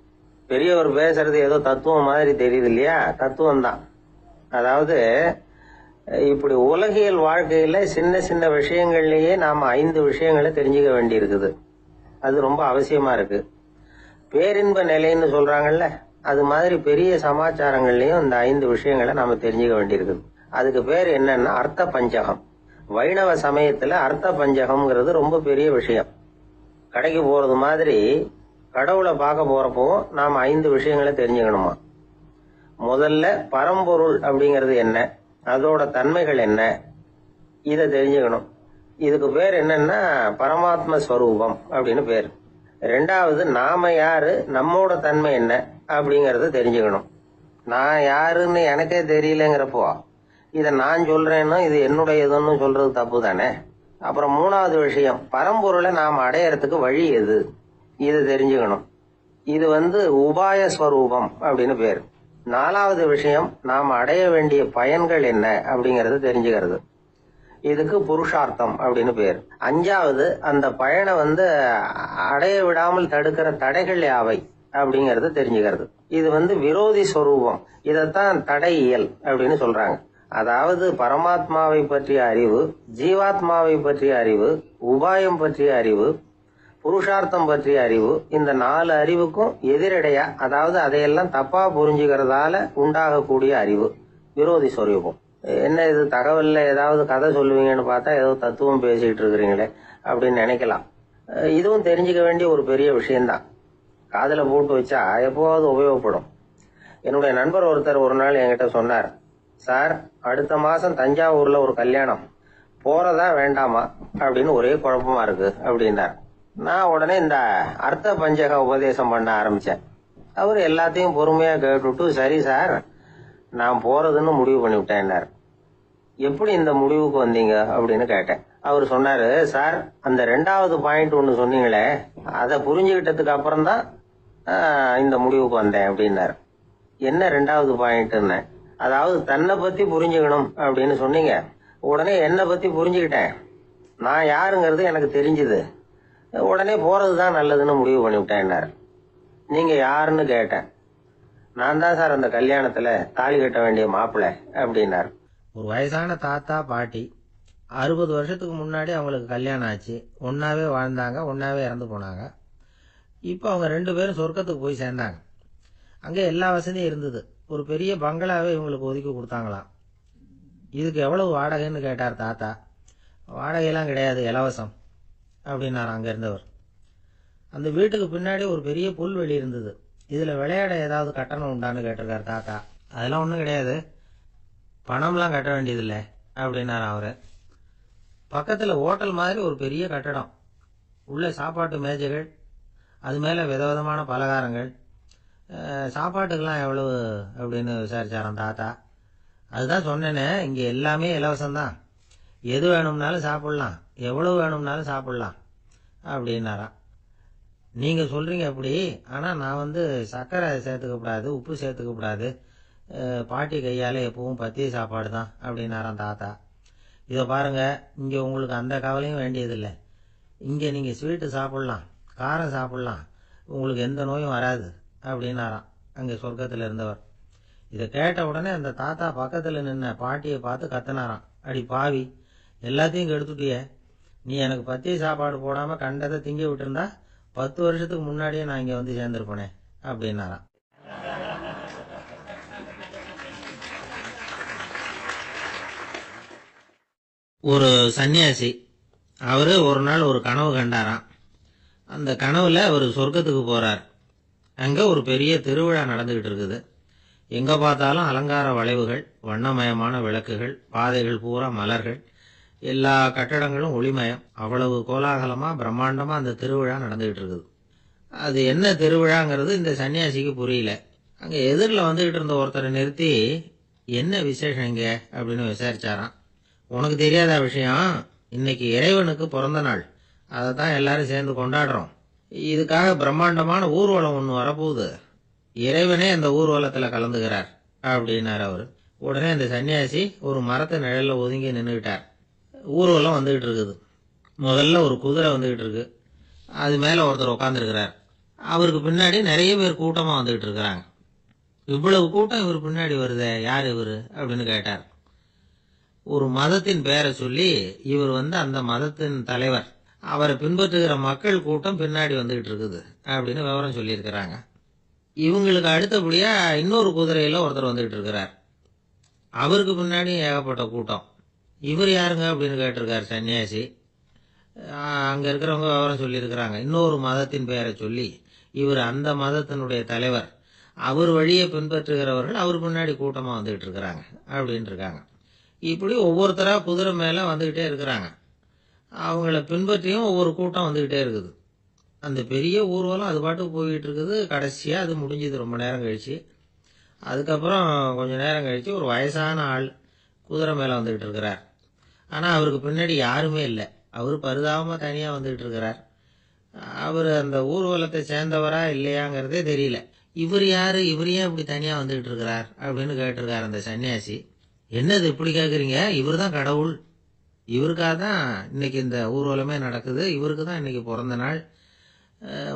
B: பெரியவர் பேசுறது ஏதோ தத்துவம் மாதிரி தெரியுது இல்லையா? தத்துவம் தான். அதாவது இப்படி உலகியல் வாழ்க்கையில சின்ன சின்ன விஷயங்கள்லயே நாம 5 விஷயங்களை தெரிஞ்சுக்க வேண்டி இருக்குது. அது ரொம்ப அவசியமா இருக்கு. பேரின்ப நிலைன்னு சொல்றாங்கல்ல, அது மாதிரி பெரிய சமாச்சாரங்கள்லயும் இந்த 5 விஷயங்களை நாம தெரிஞ்சுக்க வேண்டியிருக்குது. அதுக்கு பேர் என்னன்னா அர்த்த பஞ்சகம். வைணவ சமயத்துல அர்த்த பஞ்சகம்ங்கிறது ரொம்ப பெரிய விஷயம். கடைக்கு போறது மாதிரி கடவுளை பார்க்க போறப்போ நாம 5 விஷயங்களை தெரிஞ்சுக்கணுமா. முதல்ல பரம்பொருள் அப்படிங்கிறது என்ன, அதோட தன்மைகள் என்ன, இதை தெரிஞ்சுக்கணும். இதுக்கு பேர் என்னன்னா பரமாத்ம ஸ்வரூபம் அப்படின்னு பேர். 2வது நாம யாரு, நம்மோட தன்மை என்ன அப்படிங்கறத தெரிஞ்சுக்கணும். நான் யாருன்னு எனக்கே தெரியலங்கிறப்போ இத நான் சொல்றேன்னா இது என்னுடையதுன்னு சொல்றது தப்பு தானே. அப்புறம் 3வது விஷயம், பரம்பொருளை நாம் அடையறதுக்கு வழி எது, இது தெரிஞ்சுக்கணும். இது உபாய ஸ்வரூபம் அப்படின்னு பேர். 4வது விஷயம், நாம் அடைய வேண்டிய பயன்கள் என்ன அப்படிங்கறது தெரிஞ்சுக்கிறது. இதுக்கு புருஷார்த்தம் அப்படின்னு பேர். 5வது அந்த பயனை அடைய விடாமல் தடுக்கிற தடைகள் யாவை அப்படிங்கறது தெரிஞ்சுக்கிறது. இது விரோதி ஸ்வரூபம். இதத்தான் தடையியல் அப்படின்னு சொல்றாங்க. அதாவது பரமாத்மாவை பற்றிய அறிவு, ஜீவாத்மாவை பற்றிய அறிவு, உபாயம் பற்றிய அறிவு, புருஷார்த்தம் பற்றிய அறிவு, இந்த 4 அறிவுக்கும் எதிரடையா, அதாவது அதையெல்லாம் தப்பா புரிஞ்சுக்கிறதால உண்டாகக்கூடிய அறிவு விரோதி ஸ்வரூபம். என்ன இது தகவல்ல ஏதாவது கதை சொல்லுவீங்கன்னு பார்த்தா ஏதோ தத்துவம் பேசிக்கிட்டு இருக்கிறீங்களே அப்படின்னு நினைக்கலாம். இதுவும் தெரிஞ்சுக்க வேண்டிய ஒரு பெரிய விஷயம்தான். காதுல போட்டு வச்சா எப்போவாவது உபயோகப்படும். என்னுடைய நண்பர் ஒருத்தர் ஒரு நாள் என்கிட்ட சொன்னார், சார் அடுத்த மாசம் தஞ்சாவூர்ல ஒரு கல்யாணம், போறதா வேண்டாமா அப்படின்னு ஒரே குழப்பமா இருக்கு அப்படின்னார். நான் உடனே இந்த அர்த்த பஞ்சக உபதேசம் பண்ண ஆரம்பிச்சேன். அவர் எல்லாத்தையும் பொறுமையா கேட்டுட்டு, சரி சார் நான் போறதுன்னு முடிவு பண்ணிவிட்டேன்னார். எப்படி இந்த முடிவுக்கு வந்தீங்க அப்படின்னு கேட்டேன். அவர் சொன்னாரு, சார் அந்த 2வது பாயிண்ட் ஒண்ணு சொன்னீங்களே, அதை புரிஞ்சுக்கிட்டதுக்கு அப்புறம் தான் இந்த முடிவுக்கு வந்தேன் அப்படின்னாரு. என்ன 2வது பாயிண்ட்னு? அதாவது தன்னை பத்தி புரிஞ்சுக்கணும் அப்படின்னு சொன்னீங்க. உடனே என்னை பத்தி புரிஞ்சுக்கிட்டேன், நான் யாருங்கிறது எனக்கு தெரிஞ்சுது, உடனே போறதுதான் நல்லதுன்னு முடிவு பண்ணிவிட்டேன்னாரு. நீங்க யாருன்னு கேட்டேன். நான் தான் சார் அந்த கல்யாணத்துல தாலி கட்ட வேண்டிய மாப்பிள்ளை அப்படின்னாரு. ஒரு வயசான தாத்தா பாட்டி 60 வருஷத்துக்கு முன்னாடி அவங்களுக்கு கல்யாணம் ஆச்சு. ஒன்னாவே வாழ்ந்தாங்க, ஒன்னாவே இறந்து போனாங்க. இப்போ அவங்க 2 பேரும் சொர்க்கத்துக்கு போய் சேர்ந்தாங்க. அங்கே எல்லா வசதியும் இருந்தது.
A: ஒரு பெரிய பங்களாவே இவங்களுக்கு ஒதுக்கி கொடுத்தாங்களாம். இதுக்கு எவ்வளவு வாடகைன்னு கேட்டார் தாத்தா. வாடகையெல்லாம் கிடையாது, இலவசம் அப்படின்னார் அங்க இருந்தவர். அந்த வீட்டுக்கு பின்னாடி ஒரு பெரிய புல்வெளி இருந்தது. இதுல விளையாட ஏதாவது கட்டணம் உண்டான்னு கேட்டிருக்காரு தாத்தா. அதெல்லாம் ஒன்றும் கிடையாது, பணம்லாம் கட்ட வேண்டியதில்லை அப்படின்னார் அவரு. பக்கத்துல ஹோட்டல் மாதிரி ஒரு பெரிய கட்டடம், உள்ள சாப்பாட்டு மேஜைகள், அது மேல விதவிதமான பலகாரங்கள். சாப்பாட்டுக்கெல்லாம் எவ்வளவு அப்படின்னு விசாரிச்சாராம் தாத்தா. அதுதான் சொன்னேனே, இங்க எல்லாமே இலவசம்தான், எது வேணும்னாலும் சாப்பிடலாம், எவ்வளவு வேணும்னாலும் சாப்பிடலாம் அப்படின்னாராம். நீங்க சொல்றீங்க அப்படி, ஆனா நான் சர்க்கரை சேர்த்துக்க கூடாது, உப்பு சேர்த்துக்க கூடாது, பாட்டி கையால எப்பவும் பத்திய சாப்பாடு தான் அப்படின்னாராம் தாத்தா. இதை பாருங்க, இங்க உங்களுக்கு அந்த கவலையும் வேண்டியதில்லை. இங்க நீங்க ஸ்வீட்டு சாப்பிடலாம், காரம் சாப்பிடலாம், உங்களுக்கு எந்த நோயும் வராது அப்படின்னாராம் அங்க சொர்க்கத்துல இருந்தவர். இதை கேட்ட உடனே அந்த தாத்தா பக்கத்துல நின்ன பாட்டியை பார்த்து கத்தினாராம். அடி பாவி, எல்லாத்தையும் கெடுத்துட்டிய, நீ எனக்கு பத்திய சாப்பாடு போடாம கண்டதை திங்க விட்டுருந்தா 10 வருஷத்துக்கு முன்னாடியே நான் இங்க வந்து சேர்ந்திருப்பேனே அப்படின்னாராம். ஒரு சன்னியாசி, அவரு ஒரு நாள் ஒரு கனவு கண்டாராம். அந்த கனவுல அவர் சொர்க்கத்துக்கு போறார். அங்க ஒரு பெரிய திருவிழா நடந்துகிட்டு இருக்குது. எங்க பார்த்தாலும் அலங்கார வளைவுகள், வண்ணமயமான விளக்குகள், பாதைகள் பூரா மலர்கள், எல்லா கட்டடங்களும் ஒளிமயம். அவ்வளவு கோலாகலமா பிரம்மாண்டமா அந்த திருவிழா நடந்துகிட்டு இருக்குது. அது என்ன திருவிழாங்கிறது இந்த சன்னியாசிக்கு புரியல. அங்க எதிரில் வந்துகிட்டு இருந்த ஒருத்தரை நிறுத்தி, என்ன விசேஷம் இங்க அப்படின்னு விசாரிச்சாராம். உனக்கு தெரியாத விஷயம், இன்னைக்கு இறைவனுக்கு பிறந்த நாள், அதை தான் எல்லாரும் சேர்ந்து கொண்டாடுறோம். இதுக்காக பிரம்மாண்டமான ஊர்வலம் ஒன்று வரப்போகுது, இறைவனே அந்த ஊர்வலத்துல கலந்துகிறார் அப்படின்னாரு அவரு. உடனே அந்த சன்னியாசி ஒரு மரத்து நிழல்ல ஒதுங்கி நின்றுகிட்டார். ஊர்வலம் வந்துகிட்டு இருக்குது. முதல்ல ஒரு குதிரை வந்துகிட்டு இருக்கு, அது மேல ஒருத்தர் உட்காந்துருக்கிறார். அவருக்கு பின்னாடி நிறைய பேர் கூட்டமா வந்துகிட்டு இருக்கிறாங்க. இவ்வளவு கூட்டம் இவர் பின்னாடி வருதே, யார் இவரு அப்படின்னு கேட்டார். ஒரு மதத்தின் பெயரை சொல்லி, இவர் அந்த மதத்தின் தலைவர், அவரை பின்பற்றுகிற மக்கள் கூட்டம் பின்னாடி வந்துகிட்டு இருக்குது அப்படின்னு விவரம் சொல்லியிருக்கிறாங்க. இவங்களுக்கு அடுத்தபடியா இன்னொரு குதிரையில ஒருத்தர் வந்துகிட்டு இருக்கிறார். அவருக்கு பின்னாடி ஏகப்பட்ட கூட்டம். இவர் யாருங்க அப்படின்னு கேட்டிருக்காரு சன்னியாசி. அங்க இருக்கிறவங்க விவரம் சொல்லியிருக்கிறாங்க. இன்னொரு மதத்தின் பெயரை சொல்லி, இவர் அந்த மதத்தினுடைய தலைவர், அவர் வழியை பின்பற்றுகிறவர்கள் அவர் பின்னாடி கூட்டமா வந்துகிட்டு இருக்கிறாங்க அப்படின்னு இருக்காங்க. இப்படி ஒவ்வொருத்தரா குதிரை மேல வந்துகிட்டே இருக்கிறாங்க. அவங்கள பின்பற்றியும் ஒவ்வொரு கூட்டம் வந்துகிட்டே இருக்குது. அந்த பெரிய ஊர்வலம் அது பாட்டுக்கு போயிட்டு இருக்குது. கடைசியா அது முடிஞ்சது ரொம்ப நேரம் கழிச்சு. அதுக்கப்புறம் கொஞ்ச நேரம் கழிச்சு ஒரு வயசான ஆள் குதிரை மேல வந்துகிட்டு இருக்கிறார். ஆனா அவருக்கு பின்னாடி யாருமே இல்லை. அவர் பரிதாபமா தனியா வந்துகிட்டு இருக்கிறார். அவர் அந்த ஊர்வலத்தை சேர்ந்தவரா இல்லையாங்கிறதே தெரியல. இவர் யாரு, இவர் ஏன் இப்படி தனியா வந்துகிட்டு இருக்கிறார் அப்படின்னு கேட்டிருக்காரு அந்த சன்னியாசி. என்னது இப்படி கேக்குறீங்க, இவர் தான் கடவுள், இவருக்காக தான் இன்னைக்கு இந்த ஊர்வலமே நடக்குது, இவருக்கு தான் இன்னைக்கு பிறந்த நாள்,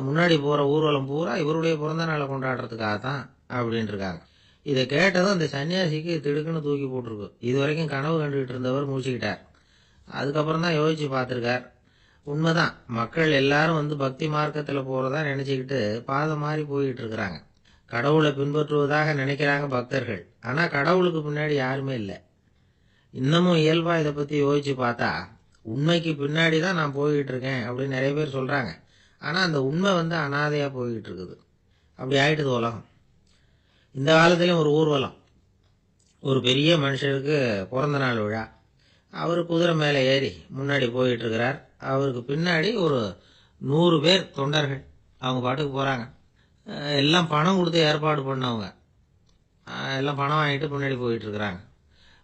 A: முன்னாடி போற ஊர்வலம் பூரா இவருடைய பிறந்த நாளை கொண்டாடுறதுக்காக தான் அப்படின்னு இருக்காங்க. இதை கேட்டதும் அந்த சன்னியாசிக்கு திடுக்குன்னு தூக்கி போட்டிருக்கு. இது வரைக்கும் கனவு கண்டுகிட்டு இருந்தவர் மூழ்கிட்டார். அதுக்கப்புறம் தான் யோசிச்சு பார்த்திருக்கார். உண்மைதான், மக்கள் எல்லாரும் பக்தி மார்க்கத்துல போறதா நினைச்சுக்கிட்டு பாதை மாறி போயிட்டு இருக்கிறாங்க. கடவுளை பின்பற்றுவதாக நினைக்கிறாங்க பக்தர்கள், ஆனா கடவுளுக்கு பின்னாடி யாருமே இல்லை. இன்னமும் இயல்பா இதை பத்தி யோசிச்சு பார்த்தா, உண்மைக்கு பின்னாடி தான் நான் போய்கிட்டு இருக்கேன் அப்படின்னு நிறைய பேர் சொல்றாங்க. ஆனா அந்த உண்மை அனாதையா போய்கிட்டு இருக்குது. அப்படி ஆயிட்டுது உலகம். இந்த காலத்திலும் ஒரு ஊர்வலம், ஒரு பெரிய மனுஷருக்கு பிறந்த நாள் விழா. அவரு குதிரை மேல ஏறி முன்னாடி போயிட்டு இருக்கிறார். அவருக்கு பின்னாடி ஒரு 100 பேர் தொண்டர்கள் அவங்க பாட்டுக்கு போறாங்க. எல்லாம் பணம் கொடுத்து ஏற்பாடு பண்ணவங்க, எல்லாம் பணம் வாங்கிட்டு பின்னாடி போயிட்டு இருக்கிறாங்க.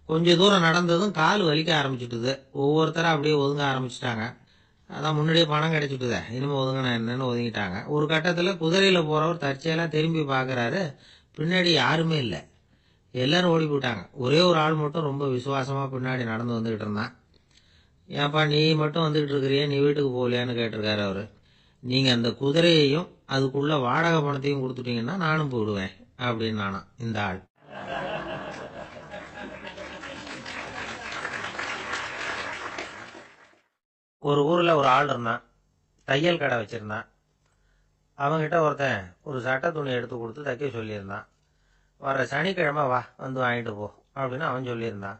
A: கொஞ்ச தூரம் நடந்ததும் கால் வலிக்க ஆரம்பிச்சுட்டுது. ஒவ்வொருத்தரும் அப்படியே ஒதுங்க ஆரம்பிச்சுட்டாங்க. அதான் முன்னாடியே பணம் கிடைச்சிட்டுதே, இனிமே ஒதுங்கினா என்னன்னு ஒதுங்கிட்டாங்க. ஒரு கட்டத்துல குதிரையில போறவர் தற்செயலா திரும்பி பாக்குறாரு, பின்னாடி யாருமே இல்லை, எல்லாரும் ஓடி போயிட்டாங்க. ஒரே ஒரு ஆள் மட்டும் ரொம்ப விசுவாசமா பின்னாடி நடந்து வந்துகிட்டு இருந்தான். ஏன்பா நீ மட்டும் வந்துகிட்டு இருக்கிறிய, நீ வீட்டுக்கு போகலையான்னு கேட்டிருக்காரு அவரு. நீங்க அந்த குதிரையையும் அதுக்குள்ள வாடகை பணத்தையும் கொடுத்துட்டீங்கன்னா நானும் போயிடுவேன் அப்படின்னு நானா இந்த ஆள். ஒரு ஊர்ல ஒரு ஆள் இருந்தான், தையல் கடை வச்சிருந்தான். அவங்கிட்ட ஒருத்தன் ஒரு சட்டை துணி எடுத்து கொடுத்து தைக்க சொல்லியிருந்தான். வர்ற சனிக்கிழமை வா வந்து வாங்கிட்டு போ அப்படின்னு அவன் சொல்லியிருந்தான்.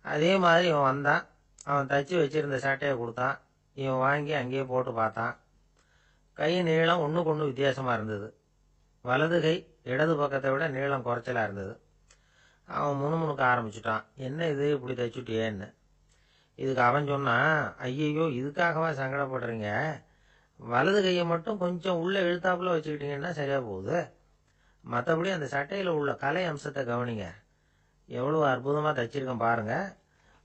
A: அதே மாதிரி இவன் வந்தான். அவன் தச்சு வச்சிருந்த சட்டையை கொடுத்தான். இவன் வாங்கி அங்கேயே போட்டு பார்த்தான். கை நீளம் ஒன்றுக்கு ஒன்று வித்தியாசமாக இருந்தது. வலது கை இடது பக்கத்தை விட நீளம் குறைச்சலாக இருந்தது. அவன் முணுமுணுக்க ஆரம்பிச்சுட்டான். என்ன இது இப்படி தைச்சுட்டியேன்னு. இதுக்கு அவன் சொன்னான், ஐயையோ இதுக்காகவா சங்கடப்படுறீங்க, வலது கையை மட்டும் கொஞ்சம் உள்ளே இழுத்தாப்புல வச்சுக்கிட்டீங்கன்னா சரியாக போகுது. மற்றபடி அந்த சட்டையில் உள்ள கலை அம்சத்தை கவனிங்க, எவ்வளோ அற்புதமாக தைச்சிருக்கேன் பாருங்க.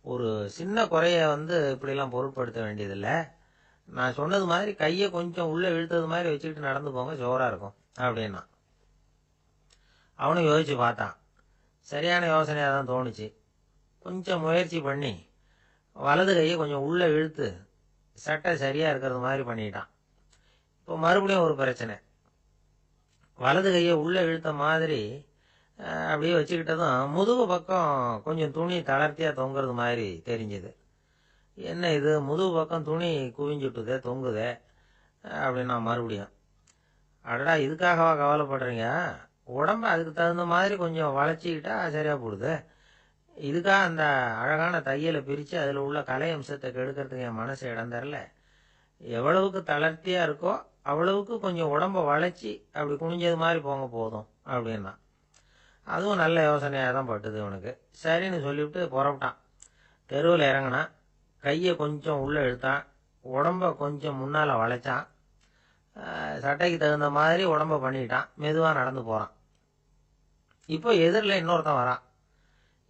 A: ஒரு சின்ன குறைய இப்படிலாம் பொருட்படுத்த வேண்டியதில்லை. நான் சொன்னது மாதிரி கையை கொஞ்சம் உள்ளே இழுத்தது மாதிரி வச்சுக்கிட்டு நடந்து போங்க, ஜோராக இருக்கும் அப்படின்னா. அவனும் யோசிச்சு பார்த்தான். சரியான யோசனையாக தான் தோணுச்சு. கொஞ்சம் முயற்சி பண்ணி வலது கையை கொஞ்சம் உள்ளே இழுத்து சட்டை சரியாக இருக்கிறது மாதிரி பண்ணிட்டான். இப்போ மறுபடியும் ஒரு பிரச்சனை. வலது கையை உள்ளே இழுத்த மாதிரி அப்படியே வச்சுக்கிட்டதும் முதுகு பக்கம் கொஞ்சம் துணி தளர்த்தியாக தொங்குறது மாதிரி தெரிஞ்சுது. என்ன இது முதுகு பக்கம் துணி குவிஞ்சுட்டுதே தொங்குதே அப்படின்னா மறுபடியும், அடடா இதுக்காகவா கவலைப்படுறீங்க, உடம்ப அதுக்கு தகுந்த மாதிரி கொஞ்சம் வளைச்சிக்கிட்டா சரியாக போடுது. இதுக்காக அந்த அழகான தையலை பிரித்து அதில் உள்ள கலை அம்சத்தை கெடுக்கிறதுக்கு என் மனசு இடம் தரல. எவ்வளவுக்கு தளர்த்தியாக இருக்கோ அவ்வளவுக்கு கொஞ்சம் உடம்ப வளைச்சி அப்படி குனிஞ்சது மாதிரி போங்க போதும் அப்படின்னா. அதுவும் நல்ல யோசனையாக தான் பட்டுது இவனுக்கு. சரின்னு சொல்லிவிட்டு புறப்பட்டான். தெருவில் இறங்கினான். கையை கொஞ்சம் உள்ளே இழுத்தான். உடம்ப கொஞ்சம் முன்னால் வளைச்சான். சட்டைக்கு தகுந்த மாதிரி உடம்ப பண்ணிட்டான். மெதுவாக நடந்து போகிறான். இப்போ எதிரில் இன்னொருத்தன் வரான்.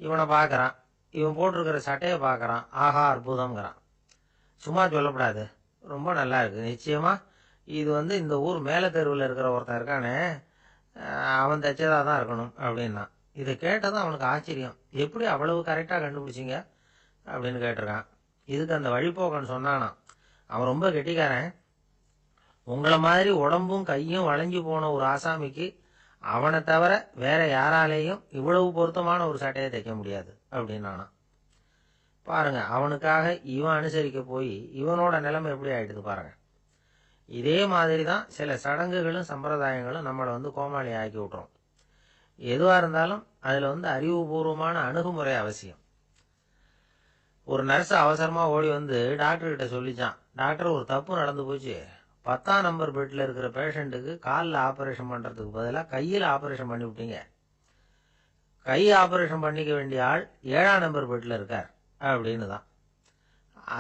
A: இவனை பார்க்குறான். இவன் போட்டிருக்கிற சட்டையை பார்க்குறான். ஆஹா அற்புதம்ங்கிறான். சும்மா சொல்லக்கூடாது, ரொம்ப நல்லா இருக்குது. நிச்சயமாக இது இந்த ஊர் மேலே தெருவில் இருக்கிற ஒருத்தன் இருக்கானே அவன் தைச்சதாக தான் இருக்கணும் அப்படின்னா. இதை கேட்டதும் அவனுக்கு ஆச்சரியம். எப்படி அவ்வளவு கரெக்டாக கண்டுபிடிச்சிங்க அப்படின்னு கேட்டிருக்கான். இதுக்கு அந்த வழிபோக்கன்னு சொன்னானான், அவன் ரொம்ப கெட்டிக்காரன். உங்களை மாதிரி உடம்பும் கையும் வளைஞ்சு போன ஒரு ஆசாமிக்கு அவனை தவிர வேற யாராலேயும் இவ்வளவு பொருத்தமான ஒரு சட்டையை தைக்க முடியாது அப்படின்னானா. பாருங்க, அவனுக்காக இவன் அனுசரிக்க போய் இவனோட நிலைமை எப்படி ஆயிடுது பாருங்க. இதே மாதிரி தான் சில சடங்குகளும் சம்பிரதாயங்களும் நம்மளை கோமாளி ஆக்கி விட்டுரும். எதுவாக இருந்தாலும் அதில் அறிவுபூர்வமான அணுகுமுறை அவசியம். ஒரு நர்ஸ் அவசரமாக ஓடி டாக்டர்கிட்ட சொல்லிச்சான், டாக்டர் ஒரு தப்பு நடந்து போச்சு, 10ஆம் நம்பர் பெட்டில் இருக்கிற பேஷண்ட்டுக்கு காலில் ஆப்ரேஷன் பண்ணுறதுக்கு பதிலாக கையில் ஆப்ரேஷன் பண்ணி விட்டீங்க. கை ஆப்ரேஷன் பண்ணிக்க வேண்டிய ஆள் 7ஆம் நம்பர் பெட்டில் இருக்கார் அப்படின்னு தான்.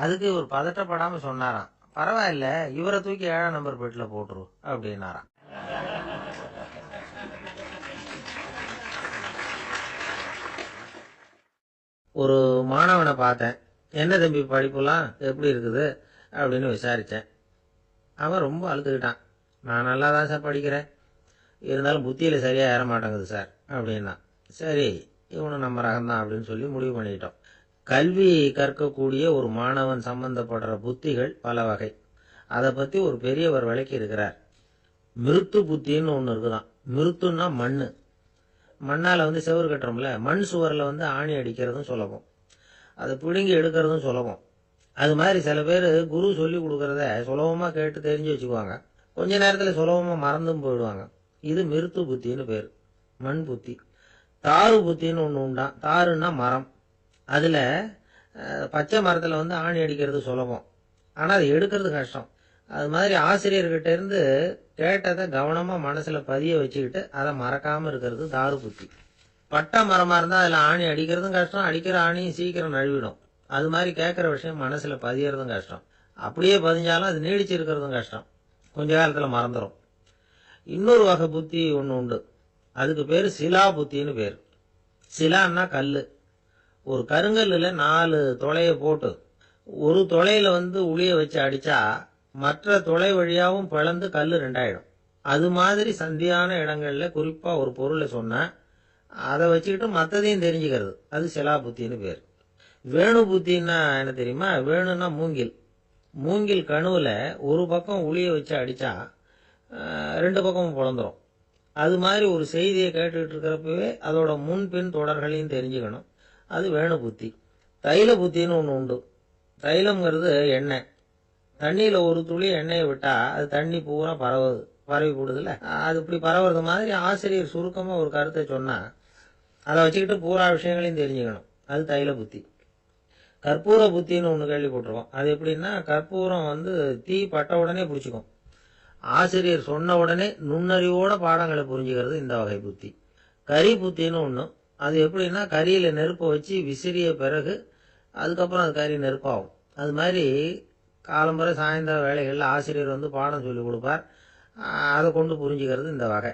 A: அதுக்கு ஒரு பதட்டப்படாமல் சொன்னாராம், பரவாயில்ல இவரை தூக்கி 7ஆம் நம்பர் பெட்டில் போட்டுரு அப்படின்னாராம். ஒரு மாணவனை பார்த்தேன். என்ன தம்பி படிப்புலாம் எப்படி இருக்குது அப்படின்னு விசாரித்தேன். அவன் ரொம்ப அழுதுகிட்டான். நான் நல்லா தான் சார் படிக்கிறேன், இருந்தாலும் புத்தியில் சரியாக ஏற மாட்டேங்குது சார் அப்படின்னா. சரி இவனு நம்ம ரகம்தான் அப்படின்னு சொல்லி முடிவு பண்ணிட்டோம். கல்வி கற்கக்கூடிய ஒரு மாணவன் சம்பந்தப்படுற புத்திகள் பல வகை. அதை பற்றி ஒரு பெரியவர் விளக்கி இருக்கிறார். மிருத்து புத்தின்னு ஒன்று இருக்குதான். மிருத்துன்னா மண்ணு. மண்ணால் செவுறு கட்டுறோம்ல, மண் சுவரில் ஆணி அடிக்கிறதும் சுலபம், அதை பிடுங்கி எடுக்கிறதும் சுலபம். அது மாதிரி சில பேர் குரு சொல்லி கொடுக்கறத சுலபமாக கேட்டு தெரிஞ்சு வச்சுக்குவாங்க, கொஞ்ச நேரத்தில் சுலபமாக மறந்தும் போயிடுவாங்க. இது மிருத்து புத்தின்னு பேர், மண் புத்தி. தாரு புத்தின்னு ஒன்று உண்டான். தாருன்னா மரம். அதில் பச்சை மரத்தில் ஆணி அடிக்கிறது சுலபம், ஆனால் அது எடுக்கிறது கஷ்டம். அது மாதிரி ஆசிரியர்கிட்ட இருந்து கேட்டதை கவனமாக மனசில் பதிய வச்சுக்கிட்டு அதை மறக்காமல் இருக்கிறது தாரு புத்தி. பட்டை மரமாக இருந்தால் அதில் ஆணி அடிக்கிறதும் கஷ்டம், அடிக்கிற ஆணியும் சீக்கிரம் நழுவிடும். அது மாதிரி கேட்குற விஷயம் மனசில் பதியறதும் கஷ்டம். அப்படியே பதிஞ்சாலும் அது நீடிச்சிருக்கிறதும் கஷ்டம், கொஞ்ச காலத்தில் மறந்துடும். இன்னொரு வகை புத்தி ஒன்று உண்டு, அதுக்கு பேர் சிலா புத்தின்னு பேர். சிலான்னா கல். ஒரு கருங்கல்லில் 4 துளையை போட்டு ஒரு துளையில உளிய வச்சு அடித்தா மற்ற துளை வழியாகவும் பிளந்து கல் 2 ஆயிடும். அது மாதிரி சந்தியான இடங்கள்ல குறிப்பாக ஒரு பொருளை சொன்னால் அதை வச்சுக்கிட்டு மற்றதையும் தெரிஞ்சுக்கிறது, அது சிலா புத்தின்னு பேர். வேணு புத்தின்னா என்ன தெரியுமா? வேணுன்னா மூங்கில். மூங்கில் கணுவில் ஒரு பக்கம் உளிய வச்சு அடித்தா 2 பக்கமும் பிளந்துரும். அது மாதிரி ஒரு செய்தியை கேட்டுக்கிட்டு இருக்கிறப்பவே அதோட முன்பின் தொடர்களையும் தெரிஞ்சுக்கணும், அது வேணு புத்தி. தைல புத்தின்னு ஒன்று உண்டு. தைலம்ங்கிறது எண்ணெய். தண்ணியில் ஒரு துளி எண்ணெயை விட்டால் அது தண்ணி பூரா பரவுது. பரவி கூடுதுல்ல, அது இப்படி பரவுறது மாதிரி ஆசிரியர் சுருக்கமா ஒரு கருத்தை சொன்னா அதை வச்சுக்கிட்டு பூரா விஷயங்களையும் தெரிஞ்சுக்கணும். அது தைல புத்தி. கற்பூர புத்தின்னு ஒன்று கேள்விப்பட்டிருக்கோம். அது எப்படின்னா, கற்பூரம் தீ பட்ட உடனே பிடிச்சிக்கும். ஆசிரியர் சொன்ன உடனே நுண்ணறிவோட பாடங்களை புரிஞ்சுக்கிறது இந்த வகை புத்தி. கரி புத்தின்னு ஒன்று. அது எப்படின்னா, கரியில நெருப்பை வச்சு விசிறிய பிறகு அதுக்கப்புறம் அது கறி நெருப்பாகும். அது மாதிரி காலம்பரை சாயந்தர வேலைகளில் ஆசிரியர் பாடம் சொல்லி கொடுப்பார். அதை கொண்டு புரிஞ்சுக்கிறது இந்த வகை.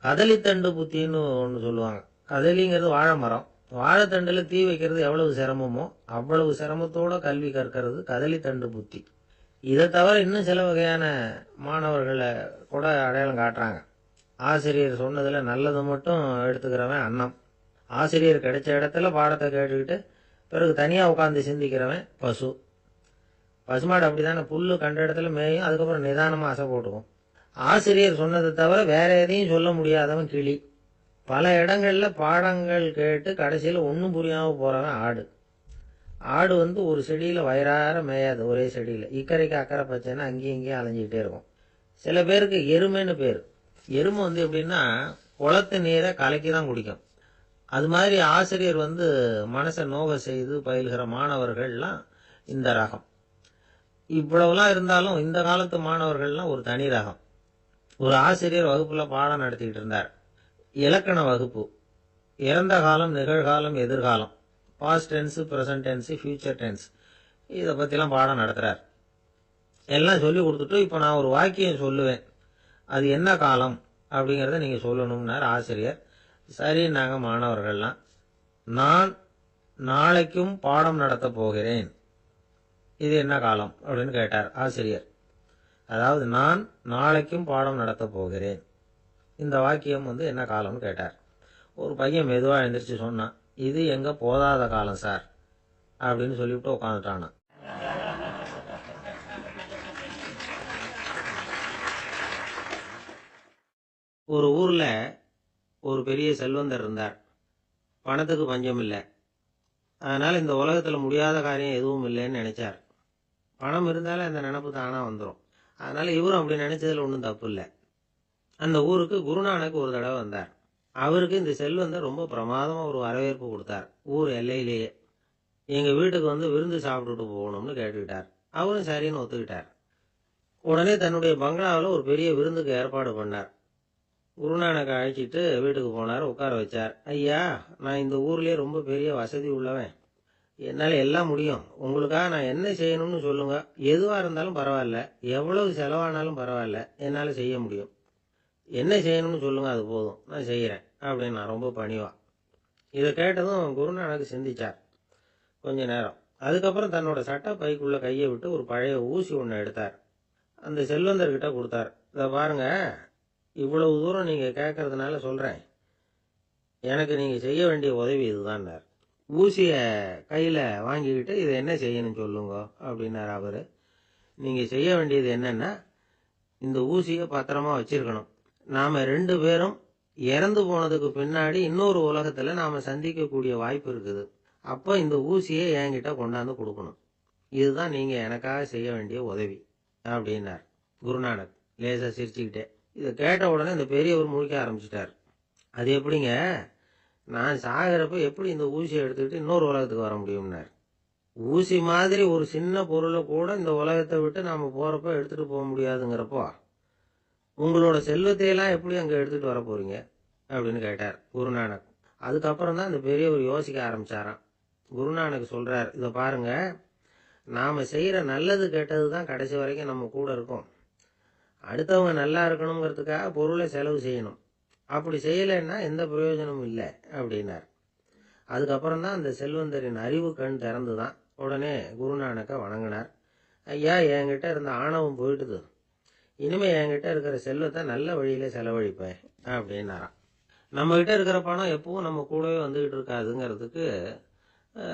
A: கதலித்தண்டு புத்தின்னு ஒன்று சொல்லுவாங்க. கதலிங்கிறது வாழை மரம். வாழைத்தண்டில் தீ வைக்கிறது எவ்வளவு சிரமமோ அவ்வளவு சிரமத்தோட கல்வி கற்கிறது கதலித்தண்டு புத்தி. இதை தவிர இன்னும் சில வகையான மாணவர்களை கூட அடையாளம் காட்டுறாங்க. ஆசிரியர் சொன்னதில் நல்லதை மட்டும் எடுத்துக்கிறவன் அன்னம். ஆசிரியர் கிடைச்ச இடத்துல பாடத்தை கேட்டுக்கிட்டு பிறகு தனியாக உட்காந்து சிந்திக்கிறவன் பசு. பசுமாடு அப்படித்தானே, புல்லு கண்ட இடத்துல மேயும், அதுக்கப்புறம் நிதானமாக அசை போட்டுக்கும். ஆசிரியர் சொன்னதை தவிர வேற எதையும் சொல்ல முடியாதவன் கிளி. பல இடங்கள்ல பாடங்கள் கேட்டு கடைசியில் ஒன்றும் புரியாமல் போறவன் ஆடு. ஆடு ஒரு செடியில் வயிறார மேயாது, ஒரே செடியில். இக்கரைக்கு அக்கறை பச்சைன்னா அங்கேயும் இங்கேயும் அலைஞ்சிக்கிட்டே இருக்கும். சில பேருக்கு எருமைன்னு பேர். எருமை எப்படின்னா குளத்து நீரை கலக்கி தான் குடிக்கும். அது மாதிரி ஆசிரியர் மனசை நோக செய்து பயில்கிற மாணவர்கள்லாம் இந்த ரகம். இவ்வளவுலாம் இருந்தாலும் இந்த காலத்து மாணவர்கள்லாம் ஒரு தனி ரகம். ஒரு ஆசிரியர் வகுப்புல பாடம் நடத்திக்கிட்டு இருந்தார். இலக்கண வகுப்பு. இறந்த காலம், நிகழ்காலம், எதிர்காலம், past tense, present tense, future tense, இதை பற்றிலாம் பாடம் நடத்துகிறார். எல்லாம் சொல்லி கொடுத்துட்டு இப்போ நான் ஒரு வாக்கியம் சொல்லுவேன், அது என்ன காலம் அப்படிங்கிறத நீங்கள் சொல்லணும்னார் ஆசிரியர். சரி, நாங்கள் மாணவர்கள்லாம், நான் நாளைக்கும் பாடம் நடத்த போகிறேன், இது என்ன காலம் அப்படின்னு கேட்டார் ஆசிரியர். அதாவது நான் நாளைக்கும் பாடம் நடத்த போகிறேன், இந்த வாக்கியம் என்ன காலம்னு கேட்டார். ஒரு பையன் மெதுவாக எழுந்திரிச்சு சொன்னான், இது எங்க போதாத காலம் சார் அப்படின்னு சொல்லிவிட்டு உட்காந்துட்டானான். ஒரு ஊர்ல ஒரு பெரிய செல்வந்தர் இருந்தார். பணத்துக்கு பஞ்சம் இல்லை. அதனால இந்த உலகத்துல முடியாத காரியம் எதுவும் இல்லைன்னு நினைச்சார். பணம் இருந்தாலும் அந்த நினைப்பு தானா வந்துடும். அதனால இவரும் அப்படி நினைச்சதுல ஒன்றும் தப்பு இல்லை. அந்த ஊருக்கு குருநானக் ஒரு தடவை வந்தார். அவருக்கு இந்த செல்வந்தர் ரொம்ப பிரமாதமா ஒரு வரவேற்பு கொடுத்தார். ஊர் எல்லையிலேயே எங்க வீட்டுக்கு விருந்து சாப்பிட்டுட்டு போகணும்னு கேட்டுக்கிட்டார். அவரும் சரின்னு ஒத்துக்கிட்டார். உடனே தன்னுடைய பங்களாவில் ஒரு பெரிய விருந்துக்கு ஏற்பாடு பண்ணார். குருநானக் அழைச்சிட்டு வீட்டுக்கு போனார், உட்கார வச்சார். ஐயா, நான் இந்த ஊர்லயே ரொம்ப பெரிய வசதி உள்ளவன், என்னால் எல்லாம் முடியும், உங்களுக்காக நான் என்ன செய்யணும்னு சொல்லுங்க, எதுவாக இருந்தாலும் பரவாயில்ல, எவ்வளவு செலவானாலும் பரவாயில்ல, என்னால் செய்ய முடியும், என்ன செய்யணும்னு சொல்லுங்க, அது போதும், நான் செய்கிறேன் அப்படின்னு நான் ரொம்ப பணிவா. இதை கேட்டதும் குருநானக் சிந்திச்சார் கொஞ்ச நேரம். அதுக்கப்புறம் தன்னோட சட்டை பைக்குள்ள கையை விட்டு ஒரு பழைய ஊசி ஒன்று எடுத்தார். அந்த செல்வந்தர்கிட்ட கொடுத்தார். இதை பாருங்க, இவ்வளவு தூரம் நீங்க கேட்கறதுனால சொல்றேன், எனக்கு நீங்க செய்ய வேண்டிய உதவி இதுதான்னார். ஊசிய கையில வாங்கிக்கிட்டு இதை என்ன செய்யணும் சொல்லுங்க அப்படின்னார் அவரு. நீங்க செய்ய வேண்டியது என்னன்னா, இந்த ஊசியை பத்திரமா வச்சிருக்கணும். நாம 2 பேரும் இறந்து போனதுக்கு பின்னாடி இன்னொரு உலகத்துல நாம சந்திக்கக்கூடிய வாய்ப்பு இருக்குது. அப்ப இந்த ஊசியை என்கிட்ட கொண்டாந்து கொடுக்கணும். இதுதான் நீங்க எனக்காக செய்ய வேண்டிய உதவி அப்படின்னார் குருநானக் லேசா சிரிச்சுக்கிட்டே. இதை கேட்ட உடனே இந்த பெரியவர் முழிக்க ஆரம்பிச்சிட்டார். அது எப்படிங்க, நான் சாகிறப்ப எப்படி இந்த ஊசியை எடுத்துக்கிட்டு இன்னொரு உலகத்துக்கு வர முடியும்னார். ஊசி மாதிரி ஒரு சின்ன பொருளை கூட இந்த உலகத்தை விட்டு நாம போறப்ப எடுத்துட்டு போக முடியாதுங்கிறப்போ உங்களோட செல்வத்தையெல்லாம் எப்படி அங்க எடுத்துட்டு வர போறீங்க அப்படின்னு கேட்டார் குருநானக். அதுக்கப்புறம் தான் இந்த பெரியவர் யோசிக்க ஆரம்பிச்சாராம். குருநானக் சொல்றார், இதை பாருங்க, நாம செய்யற நல்லது கெட்டது தான் கடைசி வரைக்கும் நம்ம கூட இருக்கும். அடுத்தவங்க நல்லா இருக்கணுங்கிறதுக்காக பொருளை செலவு செய்யணும், அப்படி செய்யலைன்னா எந்த பிரயோஜனமும் இல்லை அப்படின்னார். அதுக்கப்புறம் தான் அந்த செல்வந்தரின் அறிவு கண் திறந்துதான். உடனே குருநானக்க வணங்கினார். ஐயா, என்கிட்ட இருந்த ஆணவம் போயிட்டுது, இனிமே என்கிட்ட இருக்கிற செல்வத்தை நல்ல வழியில செலவழிப்பேன் அப்படின்னாராம். நம்ம கிட்ட இருக்கிற பணம் எப்பவும் நம்ம கூடவே வந்துகிட்டு இருக்காதுங்கிறதுக்கு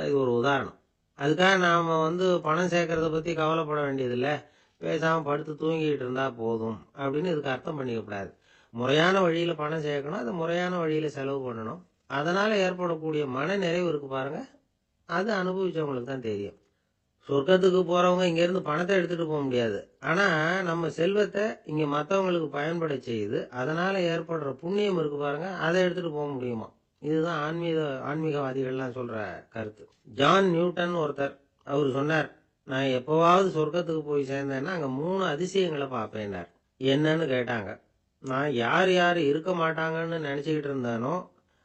A: இது ஒரு உதாரணம். அதுக்காக நாம பணம் சேர்க்கறத பத்தி கவலைப்பட வேண்டியதில்லை, பேசாம படுத்து தூங்கிட்டு இருந்தா போதும் அப்படின்னு இதுக்கு அர்த்தம் பண்ணிக்கப்படாது. முறையான வழியில பணம் சேர்க்கணும், அதை முறையான வழியில செலவு பண்ணணும். அதனால ஏற்படக்கூடிய மன நிறைவு இருக்கு பாருங்க, அது அனுபவிச்சவங்களுக்கு தான் தெரியும். சொர்க்கத்துக்கு போறவங்க இங்க இருந்து பணத்தை எடுத்துட்டு போக முடியாது. ஆனா நம்ம செல்வத்தை இங்க மத்தவங்களுக்கு பயன்பட செய்யுது. அதனால ஏற்படுற புண்ணியம் இருக்கு பாருங்க, அதை எடுத்துட்டு போக முடியுமா. இதுதான் ஆன்மீகவாதிகள்லாம் சொல்ற கருத்து. ஜான் நியூட்டன் ஒருத்தர், அவர் சொன்னார், நான் எப்பவாவது சொர்க்கத்துக்கு போய் சேர்ந்தேன்னா அங்க 3 அதிசயங்களை பார்ப்பேன்னார். என்னன்னு கேட்டாங்க. நான் யார் யார் இருக்க மாட்டாங்கன்னு நினைச்சுக்கிட்டு இருந்தானோ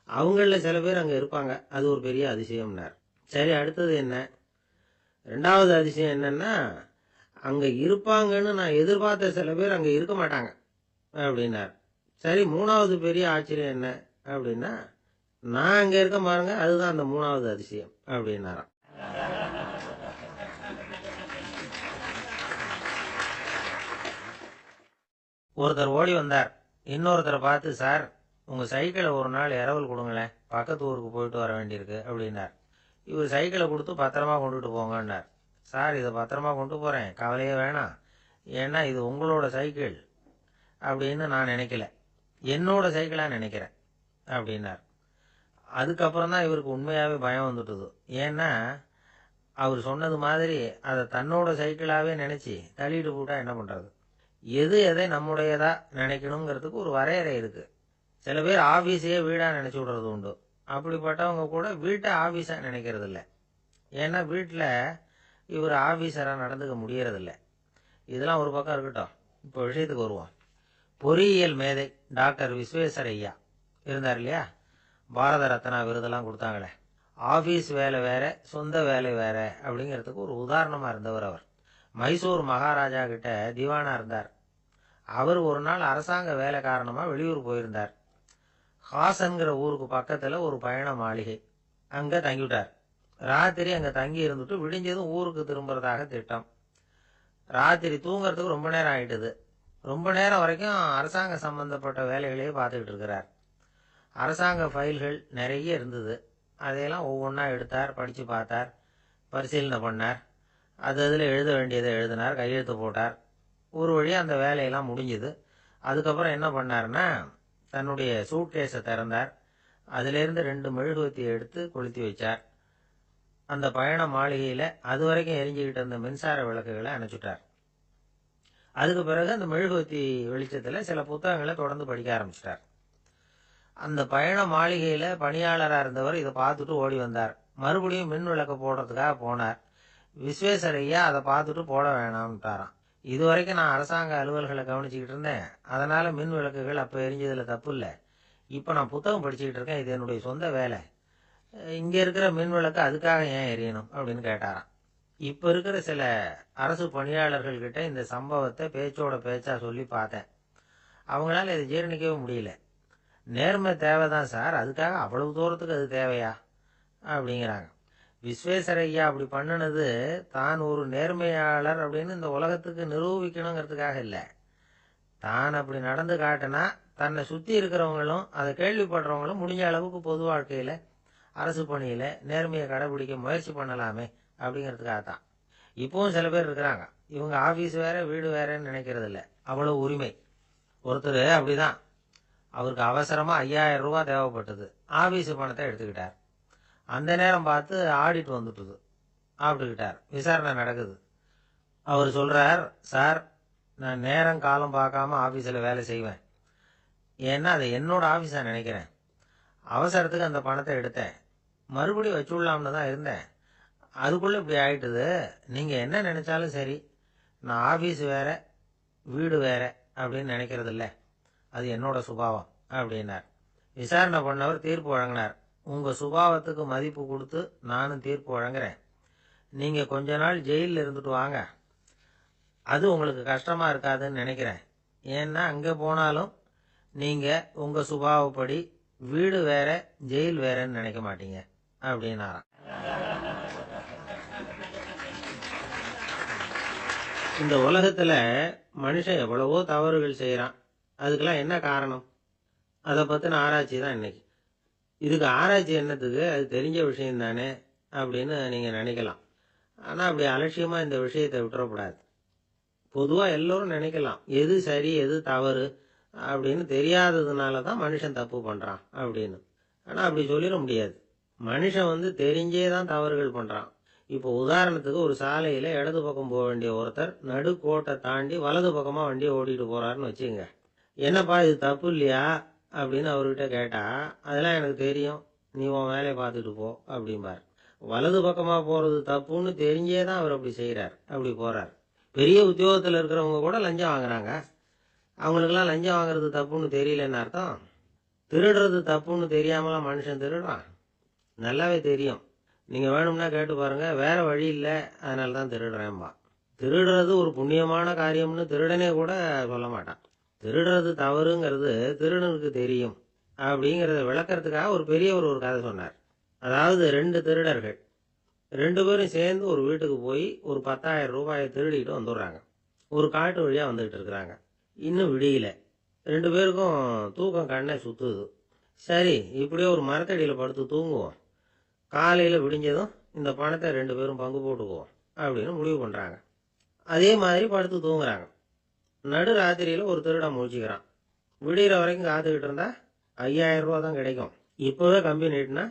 A: அவங்கள சில பேர் அங்க இருப்பாங்க, அது ஒரு பெரிய அதிசயம்னார். சரி, அடுத்தது என்ன? 2வது அதிசயம் என்னன்னா, அங்க இருப்பாங்கன்னு நான் எதிர்பார்த்த சில பேர் அங்க இருக்க மாட்டாங்க அப்படின்னார். சரி, 3வது பெரிய ஆச்சரியம் என்ன அப்படின்னா, நான் அங்க இருக்க பாருங்க, அதுதான் அந்த 3வது அதிசயம் அப்படின்னாராம். ஒருத்தர் ஓடி வந்தார், இன்னொருத்தரை பார்த்து, சார் உங்க சைக்கிளை ஒரு நாள் இரவல் கொடுங்களேன், பக்கத்து ஊருக்கு போயிட்டு வர வேண்டியிருக்கு அப்படின்னார். இவர் சைக்கிளை கொடுத்து பத்திரமா கொண்டுட்டு போங்கன்னார். சார் இதை பத்திரமா கொண்டு போறேன், கவலையே வேணாம், ஏன்னா இது உங்களோட சைக்கிள் அப்படின்னு நான் நினைக்கல, என்னோட சைக்கிளா நினைக்கிறேன் அப்படின்னார். அதுக்கப்புறம் தான் இவருக்கு உண்மையாவே பயம் வந்துட்டுது. ஏன்னா அவர் சொன்னது மாதிரி அதை தன்னோட சைக்கிளாவே நினைச்சு தள்ளிட்டு போட்டா என்ன பண்றது. எது எதை நம்முடையதா நினைக்கணுங்கிறதுக்கு ஒரு வரையறை இருக்கு. சில பேர் ஆபீஸையே வீடா நினைச்சு விடுறது உண்டு. அப்படிப்பட்டவங்க கூட வீட்டை ஆபீஸா நினைக்கிறது இல்லை. ஏன்னா வீட்டில் இவர் ஆபீஸரா நடந்துக்க முடியறதில்ல. இதெல்லாம் ஒரு பக்கம் இருக்கட்டும், இப்போ விஷயத்துக்கு வருவோம். பொறியியல் மேதை டாக்டர் விஸ்வேஸ்வரய்யா இருந்தார் இல்லையா, பாரத ரத்னா விருதெல்லாம் கொடுத்தாங்களே. ஆபீஸ் வேலை வேற, சொந்த வேலை வேற அப்படிங்கிறதுக்கு ஒரு உதாரணமா இருந்தவர் அவர். மைசூர் மகாராஜா கிட்ட திவானா இருந்தார். அவர் ஒரு நாள் அரசாங்க வேலை காரணமா வெளியூர் போயிருந்தார். ஹாசன்கிற ஊருக்கு பக்கத்துல ஒரு பயண மாளிகை, அங்க தங்கிவிட்டார். ராத்திரி அங்க தங்கி இருந்துட்டு விடிஞ்சதும் ஊருக்கு திரும்புறதாக திட்டம். ராத்திரி தூங்கறதுக்கு ரொம்ப நேரம் ஆயிட்டுது. ரொம்ப நேரம் வரைக்கும் அரசாங்க சம்பந்தப்பட்ட வேலைகளையே பார்த்துக்கிட்டு இருக்கிறார். அரசாங்க ஃபைல்கள் நிறைய இருந்தது. அதையெல்லாம் ஒவ்வொன்றா எடுத்தார், படிச்சு பார்த்தார், பரிசீலனை பண்ணார். அதில் எழுத வேண்டியதை எழுதினார், கையெழுத்து போட்டார். ஒரு வழியாக அந்த வேலையெல்லாம் முடிஞ்சுது. அதுக்கப்புறம் என்ன பண்ணார்னா, தன்னுடைய சூட்கேஸை திறந்தார். அதிலிருந்து 2 மெழுகுவர்த்தி எடுத்து கொளுத்தி வச்சார். அந்த பயண மாளிகையில் அது வரைக்கும் எரிஞ்சுக்கிட்டு இருந்த மின்சார விளக்குகளை அணைச்சுட்டார். அதுக்கு பிறகு அந்த மெழுகுவர்த்தி வெளிச்சத்தில் சில புத்தகங்களை தொடர்ந்து படிக்க ஆரம்பிச்சிட்டார். அந்த பயண மாளிகையில் பணியாளராக இருந்தவர் இதை பார்த்துட்டு ஓடி வந்தார். மறுபடியும் மின் விளக்கு போடுறதுக்காக போனார். விஸ்வேஸ்வரய்யா அதை பார்த்துட்டு போட வேணாம்ட்டாராம். இது வரைக்கும் நான் அரசாங்க அலுவல்களை கவனிச்சுக்கிட்டு இருந்தேன், அதனால மின் விளக்குகள் அப்போ எரிஞ்சதுல தப்பு இல்லை. இப்போ நான் புத்தகம் படிச்சுக்கிட்டு இருக்கேன், இது என்னுடைய சொந்த வேலை. இங்க இருக்கிற மின் விளக்கு அதுக்காக ஏன் எரியணும் அப்படின்னு கேட்டாராம். இப்ப இருக்கிற சில அரசு பணியாளர்கள் கிட்ட இந்த சம்பவத்தை பேச்சோட பேச்சா சொல்லி பார்த்தேன். அவங்களால இதை ஜீரணிக்கவே முடியல. நேர்மை தேவைதான் சார், அதுக்காக அவ்வளவு தூரத்துக்கு அது தேவையா அப்படிங்கிறாங்க. விஸ்வேஸ்வரய்யா அப்படி பண்ணினது தான் ஒரு நேர்மையாளர் அப்படின்னு இந்த உலகத்துக்கு நிரூபிக்கணுங்கிறதுக்காக இல்லை. தான் அப்படி நடந்து காட்டினா தன்னை சுத்தி இருக்கிறவங்களும் அதை கேள்விப்படுறவங்களும் முடிஞ்ச அளவுக்கு பொது வாழ்க்கையில அரசு பணியில நேர்மையை கடைபிடிக்க முயற்சி பண்ணலாமே அப்படிங்கிறதுக்காக தான். இப்பவும் சில பேர் இருக்கிறாங்க, இவங்க ஆபீஸ் வேற வீடு வேறன்னு நினைக்கிறது இல்லை, அவ்வளவு உரிமை. ஒருத்தர் அப்படிதான், அவருக்கு அவசரமா 5000 ரூபாய் தேவைப்பட்டது. ஆபீஸ் பணத்தை எடுத்துக்கிட்டார். அந்த நேரம் பார்த்து ஆடிட் வந்துட்டுது. ஆப்பிட்டுக்கிட்டார். விசாரணை நடக்குது. அவர் சொல்றார், சார் நான் நேரம் காலம் பார்க்காம ஆபீஸில் வேலை செய்வேன், ஏன்னா அதை என்னோட ஆபீஸா நினைக்கிறேன். அவசரத்துக்கு அந்த பணத்தை எடுத்தேன், மறுபடியும் வச்சுடலாம்னு தான் இருந்தேன், அதுக்குள்ள இப்படி ஆயிட்டுது. நீங்க என்ன நினைச்சாலும் சரி, நான் ஆபீஸ் வேற வீடு வேற அப்படின்னு நினைக்கிறது இல்லை, அது என்னோட சுபாவம் அப்படின்னார். விசாரணை பண்ணவர் தீர்ப்பு வழங்கினார். உங்க சுபாவத்துக்கு மதிப்பு கொடுத்து நானும் தீர்ப்பு வழங்குறேன். நீங்க கொஞ்ச நாள் ஜெயிலில் இருந்துட்டு வாங்க, அது உங்களுக்கு கஷ்டமா இருக்காதுன்னு நினைக்கிறேன். ஏன்னா அங்க போனாலும் நீங்க உங்க சுபாவப்படி வீடு வேற ஜெயில் வேறன்னு நினைக்க மாட்டீங்க அப்படின்னாராம். இந்த உலகத்துல மனுஷன் எவ்வளவோ தவறுகள் செய்யறான். அதுக்கெல்லாம் என்ன காரணம்? அதை பத்தின ஆராய்ச்சி தான் இன்னைக்கு. இதுக்கு ஆராய்ச்சி என்னத்துக்கு, அது தெரிஞ்ச விஷயம் தானே அப்படின்னு நீங்க நினைக்கலாம். ஆனா அப்படி அலட்சியமா இந்த விஷயத்தை விட்டுறக்கூடாது. பொதுவா எல்லோரும் நினைக்கலாம், எது சரி எது தவறு அப்படின்னு தெரியாததுனாலதான் மனுஷன் தப்பு பண்றான் அப்படின்னு. ஆனா அப்படி சொல்லிட முடியாது. மனுஷன் தெரிஞ்சே தான் தவறுகள் பண்றான். இப்போ உதாரணத்துக்கு ஒரு சாலையில இடது பக்கம் போக வேண்டிய ஒருத்தர் நடுக்கோட்டை தாண்டி வலது பக்கமா வண்டியை ஓட்டிட்டு போறாருன்னு வச்சுங்க. என்னப்பா இது தப்பு இல்லையா அப்படின்னு அவர்கிட்ட கேட்டா, அதெல்லாம் எனக்கு தெரியும், நீ உன் வேலையை பார்த்துட்டு போ அப்படிம்பார். வலது பக்கமா போறது தப்புன்னு தெரிஞ்சே தான் அவர் அப்படி செய்யறார், அப்படி போறார். பெரிய உத்தியோகத்துல இருக்கிறவங்க கூட லஞ்சம் வாங்குறாங்க. அவங்களுக்கெல்லாம் லஞ்சம் வாங்குறது தப்புன்னு தெரியலன்னு அர்த்தம். திருடுறது தப்புன்னு தெரியாமலாம் மனுஷன் திருடுறான். நல்லாவே தெரியும். நீங்க வேணும்னா கேட்டு பாருங்க, வேற வழி இல்லை அதனால தான் திருடுறேன்பா. திருடுறது ஒரு புண்ணியமான காரியம்னு திருடனே கூட சொல்ல மாட்டான். திருடுறது தவறுங்கிறது திருடனுக்கு தெரியும் அப்படிங்கறத விளக்கறதுக்காக ஒரு பெரியவர் ஒரு கதை சொன்னார். அதாவது 2 திருடர்கள் 2 பேரும் சேர்ந்து ஒரு வீட்டுக்கு போய் ஒரு 10,000 ரூபாயை திருடிட்டு வந்துடுறாங்க. ஒரு காட்டு வழியா வந்துகிட்டு இருக்கிறாங்க. இன்னும் விடியல. 2 பேருக்கும் தூக்கம் கண்ணை சுத்துது. சரி, இப்படியே ஒரு மரத்தடியில படுத்து தூங்குவோம், காலையில விடிஞ்சதும் இந்த பணத்தை 2 பேரும் பங்கு போட்டுக்குவோம் அப்படின்னு முடிவு பண்றாங்க. அதே மாதிரி படுத்து தூங்குறாங்க. நடு ராத்திரியில ஒரு திருடன் முழிச்சுக்கிறான். விடிகிற வரைக்கும் காத்துக்கிட்டு இருந்தா 5,000 ரூபா தான் கிடைக்கும், இப்பவே கம்பி நீட்டினா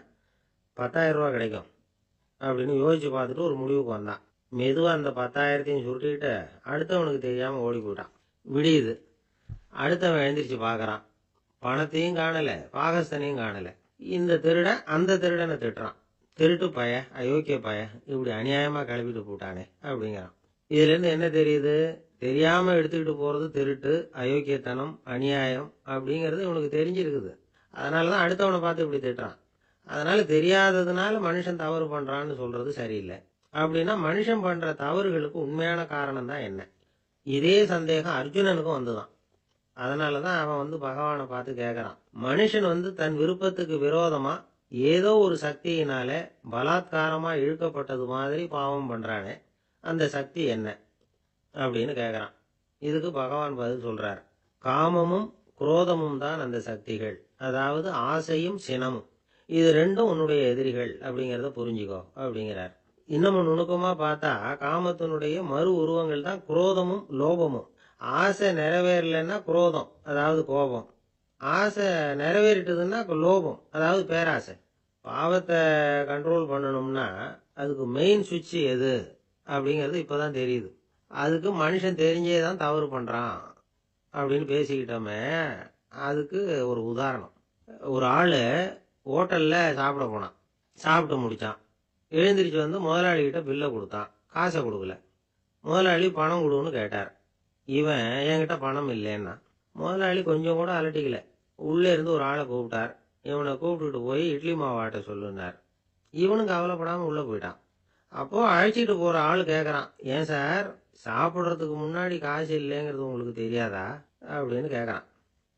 A: 10,000 ரூபா கிடைக்கும் அப்படின்னு யோசிச்சு பார்த்துட்டு ஒரு முடிவுக்கு வந்தான். மெதுவா அந்த 10,000த்தையும் சுருட்டிக்கிட்டு அடுத்தவனுக்கு தெரியாம ஓடி போயிட்டான். விடியுது. அடுத்தவன் எழுந்திரிச்சு பாக்குறான். பணத்தையும் காணல, பாகஸ்தனையும் காணல. இந்த திருடன் அந்த திருடனை திட்டுறான். திருட்டு பய, அயோக்கிய பய, இப்படி அநியாயமா கிளப்பிட்டு போட்டானே அப்படிங்கிறான். இதுல இருந்து என்ன தெரியுது? தெரியாம எடுத்துக்கிட்டு போறது திருட்டு, அயோக்கியத்தனம், அநியாயம் அப்படிங்கிறது இவனுக்கு தெரிஞ்சிருக்குது. அதனாலதான் அடுத்தவனை பார்த்து இப்படி திட்டுறான். அதனால தெரியாததுனால மனுஷன் தவறு பண்றான்னு சொல்றது சரியில்லை. அப்படின்னா மனுஷன் பண்ற தவறுகளுக்கு உண்மையான காரணம் தான் என்ன? இதே சந்தேகம் அர்ஜுனனுக்கும் வந்துதான். அதனாலதான் அவன் பகவானை பார்த்து கேட்கறான். மனுஷன் தன் விருப்பத்துக்கு விரோதமா ஏதோ ஒரு சக்தியினால பலாத்காரமா இழுக்கப்பட்டது மாதிரி பாவம் பண்றானே, அந்த சக்தி என்ன அப்படின்னு கேட்கறான். இதுக்கு பகவான் பதில் சொல்றார். காமமும் குரோதமும் தான் அந்த சக்திகள், அதாவது ஆசையும் சினமும். இது ரெண்டும் உன்னுடைய எதிரிகள் அப்படிங்கறத புரிஞ்சுக்கோ அப்படிங்கிறார். இன்னமும் நுணுக்கமா பார்த்தா காமத்தினுடைய மறு உருவங்கள் தான் குரோதமும் லோபமும். ஆசை நிறைவேறலைன்னா குரோதம், அதாவது கோபம். ஆசை நிறைவேறிட்டதுன்னா லோபம், அதாவது பேராசை. பாவத்தை கண்ட்ரோல் பண்ணணும்னா அதுக்கு மெயின் சுவிட்ச் எது அப்படிங்கிறது இப்பதான் தெரியுது. அதுக்கு மனுஷன் தெரிஞ்சே தான் தவறு பண்றான் அப்படின்னு பேசிக்கிட்டோமே. அதுக்கு ஒரு உதாரணம். ஒரு ஆளு ஹோட்டல்ல சாப்பிட போனான். சாப்பிட்டு முடிச்சான். எழுந்திரிச்சு முதலாளி கிட்ட பில்லை கொடுத்தான். காசை கொடுக்கல. முதலாளி பணம் கொடுன்னு கேட்டார். இவன் என்கிட்ட பணம் இல்லைன்னா. முதலாளி கொஞ்சம் கூட அலட்டிக்கல. உள்ளே இருந்து ஒரு ஆளை கூப்பிட்டார். இவனை கூப்பிட்டுட்டு போய் இட்லி மாவாட்ட சொல்லுனார். இவனும் கவலைப்படாம உள்ள போயிட்டான். அப்போ அழைச்சிட்டு போற ஆளு கேக்குறான், ஏன் சார் சாப்பிடுறதுக்கு முன்னாடி காசு இல்லைங்கிறது உங்களுக்கு தெரியாதா அப்படின்னு கேக்குறான்.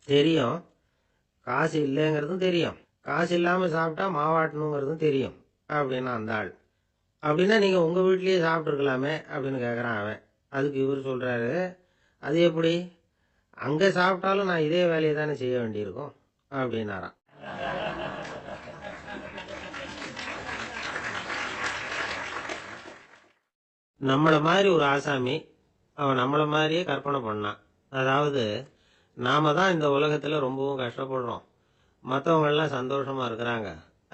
A: தெரியும், காசு இல்லைங்கிறதும் தெரியும், காசு இல்லாம சாப்பிட்டா மாவாட்டணுங்கிறதும் தெரியும் அப்படின்னா அந்த ஆள். அப்படின்னா நீங்க உங்க வீட்லயே சாப்பிட்டு இருக்கலாமே அப்படின்னு கேக்குறான் அவன். அதுக்கு இவர் சொல்றாரு, அது எப்படி, அங்க சாப்பிட்டாலும் நான் இதே வேலையை தானே செய்ய வேண்டியிருக்கும் அப்படின்னாராம். நம்மள மாதிரி ஒரு ஆசாமி அவன் நம்மள மாதிரியே கற்பனை பண்ணான். அதாவது நாம தான் இந்த உலகத்துல ரொம்பவும் கஷ்டப்படுறோம், மற்றவங்க எல்லாம் சந்தோஷமா இருக்கிறாங்க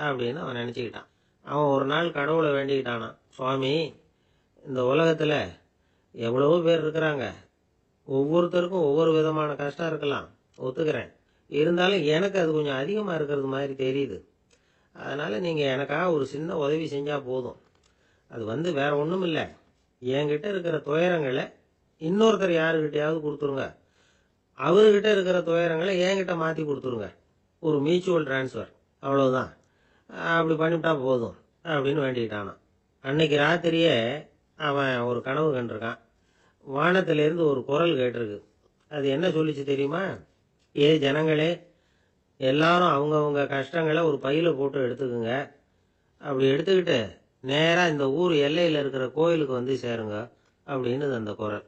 A: அப்படின்னு அவன் நினைச்சுக்கிட்டான். அவன் ஒரு நாள் கடவுளை வேண்டிக்கிட்டானான். சுவாமி, இந்த உலகத்துல எவ்வளவோ பேர் இருக்கிறாங்க, ஒவ்வொருத்தருக்கும் ஒவ்வொரு விதமான கஷ்டம் இருக்கலாம், ஒத்துக்கிறேன். இருந்தாலும் எனக்கு அது கொஞ்சம் அதிகமா இருக்கிறது மாதிரி தெரியுது. அதனால நீங்க எனக்காக ஒரு சின்ன உதவி செஞ்சா போதும். அது வேற ஒண்ணும் இல்லை, என்கிட்ட இருக்கிற துயரங்களை இன்னொருத்தர் யாருக்கிட்டையாவது கொடுத்துருங்க, அவர்கிட்ட இருக்கிற துயரங்களை என்கிட்ட மாத்தி கொடுத்துருங்க. ஒரு மியூச்சுவல் டிரான்ஸ்ஃபர், அவ்வளவுதான். அப்படி பண்ணிவிட்டா போதும் அப்படின்னு வேண்டிக்கிட்டானான். அன்னைக்கு ராத்திரியே அவன் ஒரு கனவு கண்டிருக்கான். வானத்திலிருந்து ஒரு குரல் கேட்டிருக்கு. அது என்ன சொல்லிச்சு தெரியுமா? ஏ ஜனங்களே, எல்லாரும் அவங்கவுங்க கஷ்டங்களை ஒரு பையில போட்டு எடுத்துக்குங்க. அப்படி எடுத்துக்கிட்டு நேரா இந்த ஊர் எல்லையில இருக்கிற கோயிலுக்கு சேருங்க அப்படின்னு அந்த குரல்.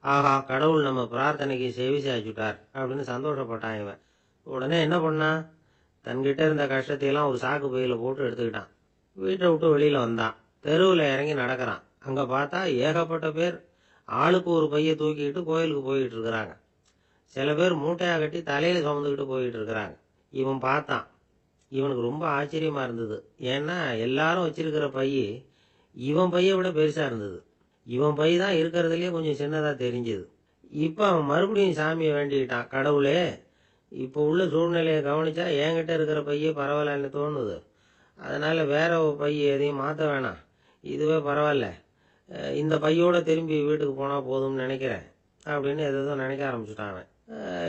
A: ஆஹா, கடவுள் நம்ம பிரார்த்தனைக்கு செவி சாய்ச்சுட்டார் அப்படின்னு சந்தோஷப்பட்டான் இவன். உடனே என்ன பண்ணான்? தன்கிட்ட இருந்த கஷ்டத்தையெல்லாம் ஒரு சாக்கு பையில போட்டு எடுத்துக்கிட்டான். வீட்டை விட்டு வெளியில வந்தான். தெருவில் இறங்கி நடக்கிறான். அங்க பார்த்தா ஏகப்பட்ட பேர் ஆளுக்கு ஒரு பைய தூக்கிட்டு கோயிலுக்கு போயிட்டு இருக்கிறாங்க. சில பேர் மூட்டையா கட்டி தலையில சுமந்துக்கிட்டு போயிட்டு இருக்கிறாங்க. இவன் பார்த்தான். இவனுக்கு ரொம்ப ஆச்சரியமா இருந்தது. ஏன்னா எல்லாரும் வச்சிருக்கிற பைய இவன் பையை விட பெருசா இருந்தது. இவன் பை தான் இருக்கிறதுலயே கொஞ்சம் சின்னதா தெரிஞ்சது. இப்ப அவன் மறுபடியும் சாமியை வேண்டிக்கிட்டான், கடவுளே இப்போ உள்ள சூழ்நிலையை கவனிச்சா என்கிட்ட இருக்கிற பையே பரவாயில்லன்னு தோணுது. அதனால வேற ஒரு பை எதையும் மாற்ற வேணாம், இதுவே பரவாயில்ல, இந்த பையோட திரும்பி வீட்டுக்கு போனா போதும்னு நினைக்கிறேன் அப்படின்னு எதோ நினைக்க ஆரம்பிச்சுட்டான் அவன்.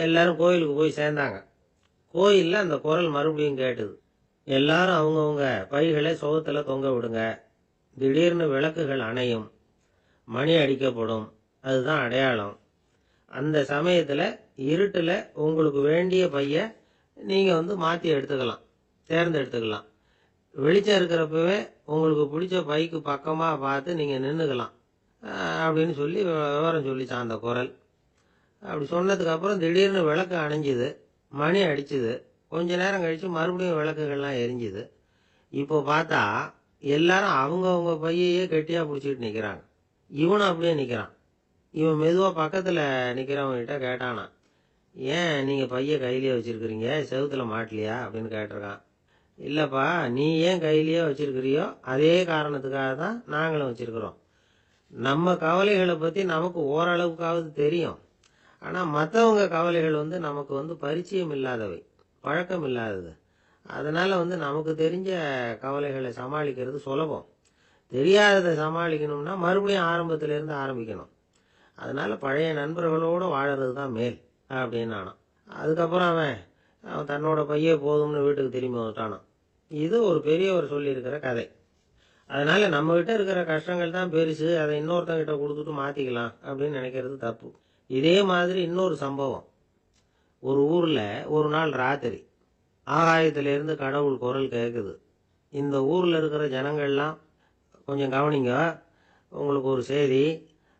A: எல்லாரும் கோயிலுக்கு போய் சேர்ந்தாங்க. கோயில்ல அந்த குரல் மறுபடியும் கேட்டுது. எல்லாரும் அவங்கவுங்க பைகளை சுவத்துல தொங்க விடுங்க, திடீர்னு விளக்குகள் அணையும், மணி அடிக்கப்படும், அதுதான் அடையாளம். அந்த சமயத்துல இருட்டுல உங்களுக்கு வேண்டிய பைய நீங்க மாத்தி எடுத்துக்கலாம், தேர்ந்தெடுத்துக்கலாம். வெளிச்சம் இருக்கிறப்பவே உங்களுக்கு பிடிச்ச பைக்கு பக்கமா பார்த்து நீங்க நின்னுக்கலாம் அப்படின்னு சொல்லி விவரம் சொல்லிச்சான் அந்த குரல். அப்படி சொன்னதுக்கு அப்புறம் திடீர்னு விளக்கு அணைஞ்சுது, மணி அடிச்சுது. கொஞ்ச நேரம் கழிச்சு மறுபடியும் விளக்குகள்லாம் எரிஞ்சுது. இப்போ பார்த்தா எல்லாரும் அவங்கவுங்க பையையே கெட்டியா பிடிச்சிட்டு நிக்கிறாங்க. இவனும் அப்படியே நிக்கிறான். இவன் மெதுவா பக்கத்துல நிக்கிறவங்கிட்ட கேட்டானா, ஏன் நீங்க பைய கையிலேயே வச்சிருக்கிறீங்க, செவுத்துல மாட்டலையா அப்படின்னு கேட்டிருக்கான். இல்லப்பா, நீ ஏன் கையிலேயே வச்சிருக்கிறியோ அதே காரணத்துக்காக தான் நாங்களும் வச்சிருக்கிறோம். நம்ம கவலைகளை பத்தி நமக்கு ஓரளவுக்காவது தெரியும். ஆனா மற்றவங்க கவலைகள் நமக்கு பரிச்சயம் இல்லாதவை, பழக்கம் இல்லாதது. அதனால நமக்கு தெரிஞ்ச கவலைகளை சமாளிக்கிறது சுலபம். தெரியாததை சமாளிக்கணும்னா மறுபடியும் ஆரம்பத்துல இருந்து ஆரம்பிக்கணும். அதனால பழைய நண்பர்களோட வாழறது தான் மேல் அப்படின்னு நானான். அதுக்கப்புறம் அவன் தன்னோட பையே போதும்னு வீட்டுக்கு திரும்பி வந்துட்டானான். இது ஒரு பெரியவர் சொல்லியிருக்கிற கதை. அதனால நம்ம கிட்ட இருக்கிற கஷ்டங்கள் தான் பெருசு, அதை இன்னொருத்தங்கிட்ட கொடுத்துட்டு மாத்திக்கலாம் அப்படின்னு நினைக்கிறது தப்பு. இதே மாதிரி இன்னொரு சம்பவம். ஒரு ஊர்ல ஒரு நாள் ராத்திரி ஆகாயத்திலிருந்து கடவுள் குரல் கேட்குது. இந்த ஊர்ல இருக்கிற ஜனங்கள்லாம் கொஞ்சம் கவனிங்க, உங்களுக்கு ஒரு செய்தி.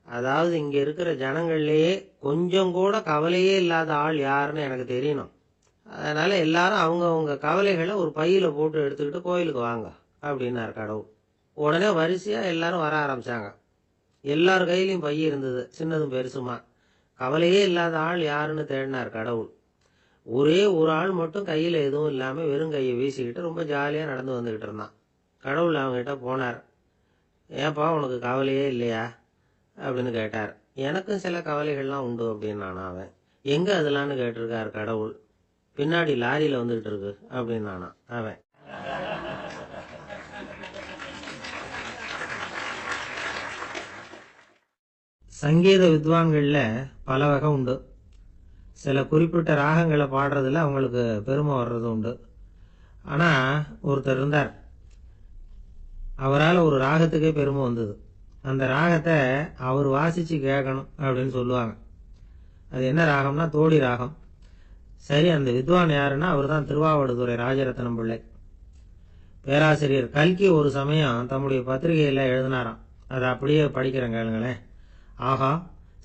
A: அதாவது இங்க இருக்கிற ஜனங்கள்லயே கொஞ்சம் கூட கவலையே இல்லாத ஆள் யாருன்னு எனக்கு தெரியணும். அதனால எல்லாரும் அவங்க கவலைகளை ஒரு பையில போட்டு எடுத்துக்கிட்டு கோயிலுக்கு வாங்க அப்படின்னாரு கடவுள். உடனே வரிசையா எல்லாரும் வர ஆரம்பிச்சாங்க. எல்லார் கையிலயும் பை இருந்தது, சின்னதும் பெருசுமா. கவலையே இல்லாத ஆள் யாருன்னு தேடினார் கடவுள். ஒரே ஒரு ஆள் மட்டும் கையில எதுவும் இல்லாம வெறும் கையை வீசிக்கிட்டு ரொம்ப ஜாலியா நடந்து வந்துகிட்டு இருந்தான். கடவுள் அவங்ககிட்ட போனார். ஏன்பா உனக்கு கவலையே இல்லையா அப்படின்னு கேட்டார். எனக்கும் சில கவலைகள்லாம் உண்டு அப்படின்னு நானா அவன். எங்க அதெல்லாம்னு கேட்டிருக்காரு கடவுள். பின்னாடி லாரியில வந்துகிட்டு இருக்கு அப்படின்னு நானா அவன். சங்கீத வித்வான்கள்ல பல வகை உண்டு. சில குறிப்பிட்ட ராகங்களை பாடுறதுல அவங்களுக்கு பெருமை வர்றது உண்டு. ஆனா ஒருத்தர் இருந்தார், அவரால் ஒரு ராகத்துக்கே பெருமை வந்தது. அந்த ராகத்தை அவர் வாசிச்சு கேட்கணும் அப்படின்னு சொல்லுவாங்க. அது என்ன ராகம்னா தோடி ராகம். சரி, அந்த வித்வான் யாருன்னா அவர் தான் திருவாவடுதுறை ராஜரத்னம் பிள்ளை. பேராசிரியர் கல்கி ஒரு சமயம் தம்முடைய பத்திரிகையில எழுதினாராம். அதை அப்படியே படிக்கிறேன் கேளுங்களேன். ஆகா,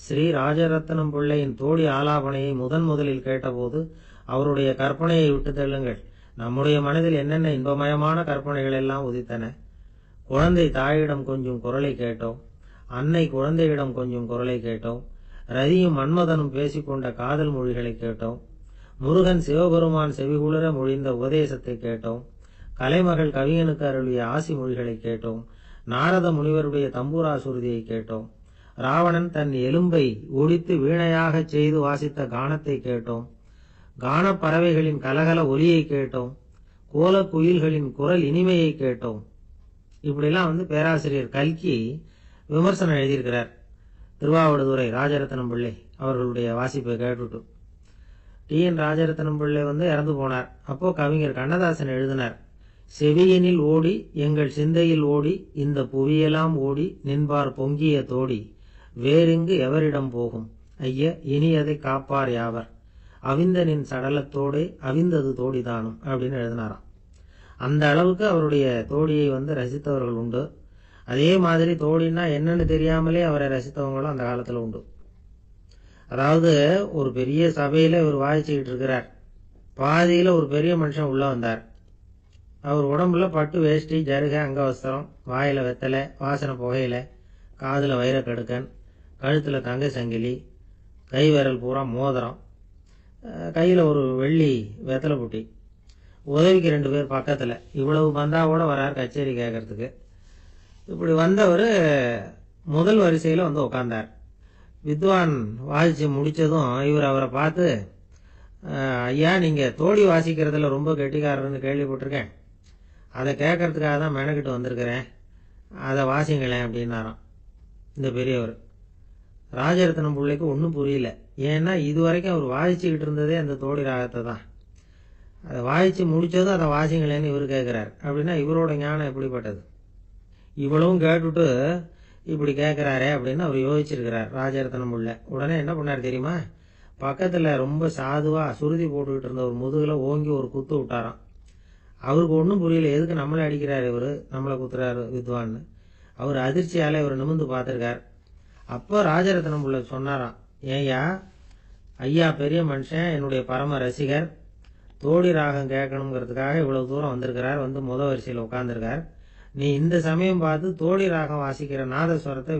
A: ஸ்ரீ ராஜரத்னம் பிள்ளையின் தோடி ஆலாபனையை முதலில் கேட்டபோது அவருடைய கற்பனையை விட்டு தள்ளுங்கள். நம்முடைய மனதில் என்னென்ன இன்பமயமான கற்பனைகள் எல்லாம் உதித்தன. குழந்தை தாயிடம் கொஞ்சம் குரலை கேட்டோம், அன்னை குழந்தையிடம் கொஞ்சம் குரலை கேட்டோம், ரதியும் மன்மதனும் பேசிக்கொண்ட காதல் மொழிகளை கேட்டோம், முருகன் சிவபெருமான் செவிகுளிர மொழிந்த உபதேசத்தை கேட்டோம், கலைமகள் கவியனுக்கு அருளிய ஆசி மொழிகளை கேட்டோம், நாரத முனிவருடைய தம்பூரா சுருதியை கேட்டோம், ராவணன் தன் எலும்பை ஒடித்து வீணையாகச் செய்து வாசித்த கானத்தை கேட்டோம், கானப் பறவைகளின் கலகல ஒலியை கேட்டோம், கோலக் குயில்களின் குரல் இனிமையை கேட்டோம். இப்படிலாம் பேராசிரியர் கல்கி விமர்சனம் எழுதியிருக்கிறார் திருவாவடுதுறை ராஜரத்னம் பிள்ளை அவர்களுடைய வாசிப்பை கேட்டுட்டு. டி.என். ராஜரத்னம் பிள்ளை இறந்து போனார். அப்போ கவிஞர் கண்ணதாசன் எழுதினார், செவியினில் ஓடி எங்கள் சிந்தையில் ஓடி இந்த புவியெல்லாம் ஓடி நின்பார் பொங்கிய தோடி வேறெங்கு எவரிடம் போகும் ஐய இனி அதை காப்பார் யாவர் அவிந்தனின் சடலத்தோடே அவிந்தது தோடிதானும் அப்படின்னு எழுதினாராம். அந்த அளவுக்கு அவருடைய தோடியை ரசித்தவர்கள் உண்டு. அதே மாதிரி தோடினா என்னன்னு தெரியாமலே அவரை ரசித்தவங்களும் அந்த காலத்துல உண்டு. அதாவது ஒரு பெரிய சபையில இவர் வாசிச்சுக்கிட்டு இருக்கிறார். பாதியில ஒரு பெரிய மனுஷன் உள்ள வந்தார். அவர் உடம்புல பட்டு வேஷ்டி, ஜருக, அங்கவஸ்திரம், வாயில வெத்தலை, வாசனை புகையில, காதுல வைரக்கடுக்கன், கழுத்துல தங்க சங்கிலி, கை விரல் பூரா மோதிரம், கையில ஒரு வெள்ளி வெத்தலை புட்டி, உதவிக்கு 2 பேர் பக்கத்துல. இவ்வளவு பந்தாவோட வரார் கச்சேரி கேட்கறதுக்கு. இப்படி வந்தவர் முதல் வரிசையில் வந்து உட்கார்ந்தார். வித்வான் வாசிச்சு முடிச்சதும் இவர் அவரை பார்த்து, ஐயா, நீங்க தோடி வாசிக்கிறதுல ரொம்ப கெட்டிக்காரர்னு கேள்விப்பட்டிருக்கேன், அதை கேட்கறதுக்காக தான் மெனக்கிட்டு வந்திருக்கிறேன், அதை வாசிங்களேன் அப்படின்னாராம் இந்த பெரியவர். ராஜரத்னம் பிள்ளைக்கு ஒன்றும் புரியல. ஏன்னா இதுவரைக்கும் அவர் வாசிச்சுக்கிட்டு இருந்ததே அந்த தோடி ராகத்தை தான். அதை வாசிச்சு முடிச்சதும் அதை வாசிங்களேன்னு இவர் கேட்கிறார். அப்படின்னா இவரோட ஞானம் எப்படிப்பட்டது? இவ்வளவும் கேட்டுட்டு இப்படி கேட்கிறாரே அப்படின்னு அவர் யோசிச்சிருக்கிறார் ராஜரத்னம் பிள்ளை. உடனே என்ன பண்ணார் தெரியுமா? பக்கத்துல ரொம்ப சாதுவா சுருதி போட்டுக்கிட்டு இருந்த ஒரு முதுகுல ஓங்கி ஒரு குத்து விட்டாராம். அவருக்கு ஒன்றும் புரியல, எதுக்கு நம்மளை அடிக்கிறாரு இவரு, நம்மளை குத்துறாரு வித்வான்னு. அவர் அதிர்ச்சியால இவர் நிமிந்து பார்த்திருக்கார். அப்போ ராஜரத்னம் பிள்ளை சொன்னாராம், ஏய்யா, ஐயா பெரிய மனுஷன், என்னுடைய பரம ரசிகர், தோடி ராகம் கேட்கணுங்கிறதுக்காக இவ்வளவு தூரம் வந்திருக்கிறார், வந்து முத வரிசையில் உட்கார்ந்துருக்கார். நீ இந்த சமயம் பார்த்து தோடி ராகம் வாசிக்கிற நாதஸ்வரத்தை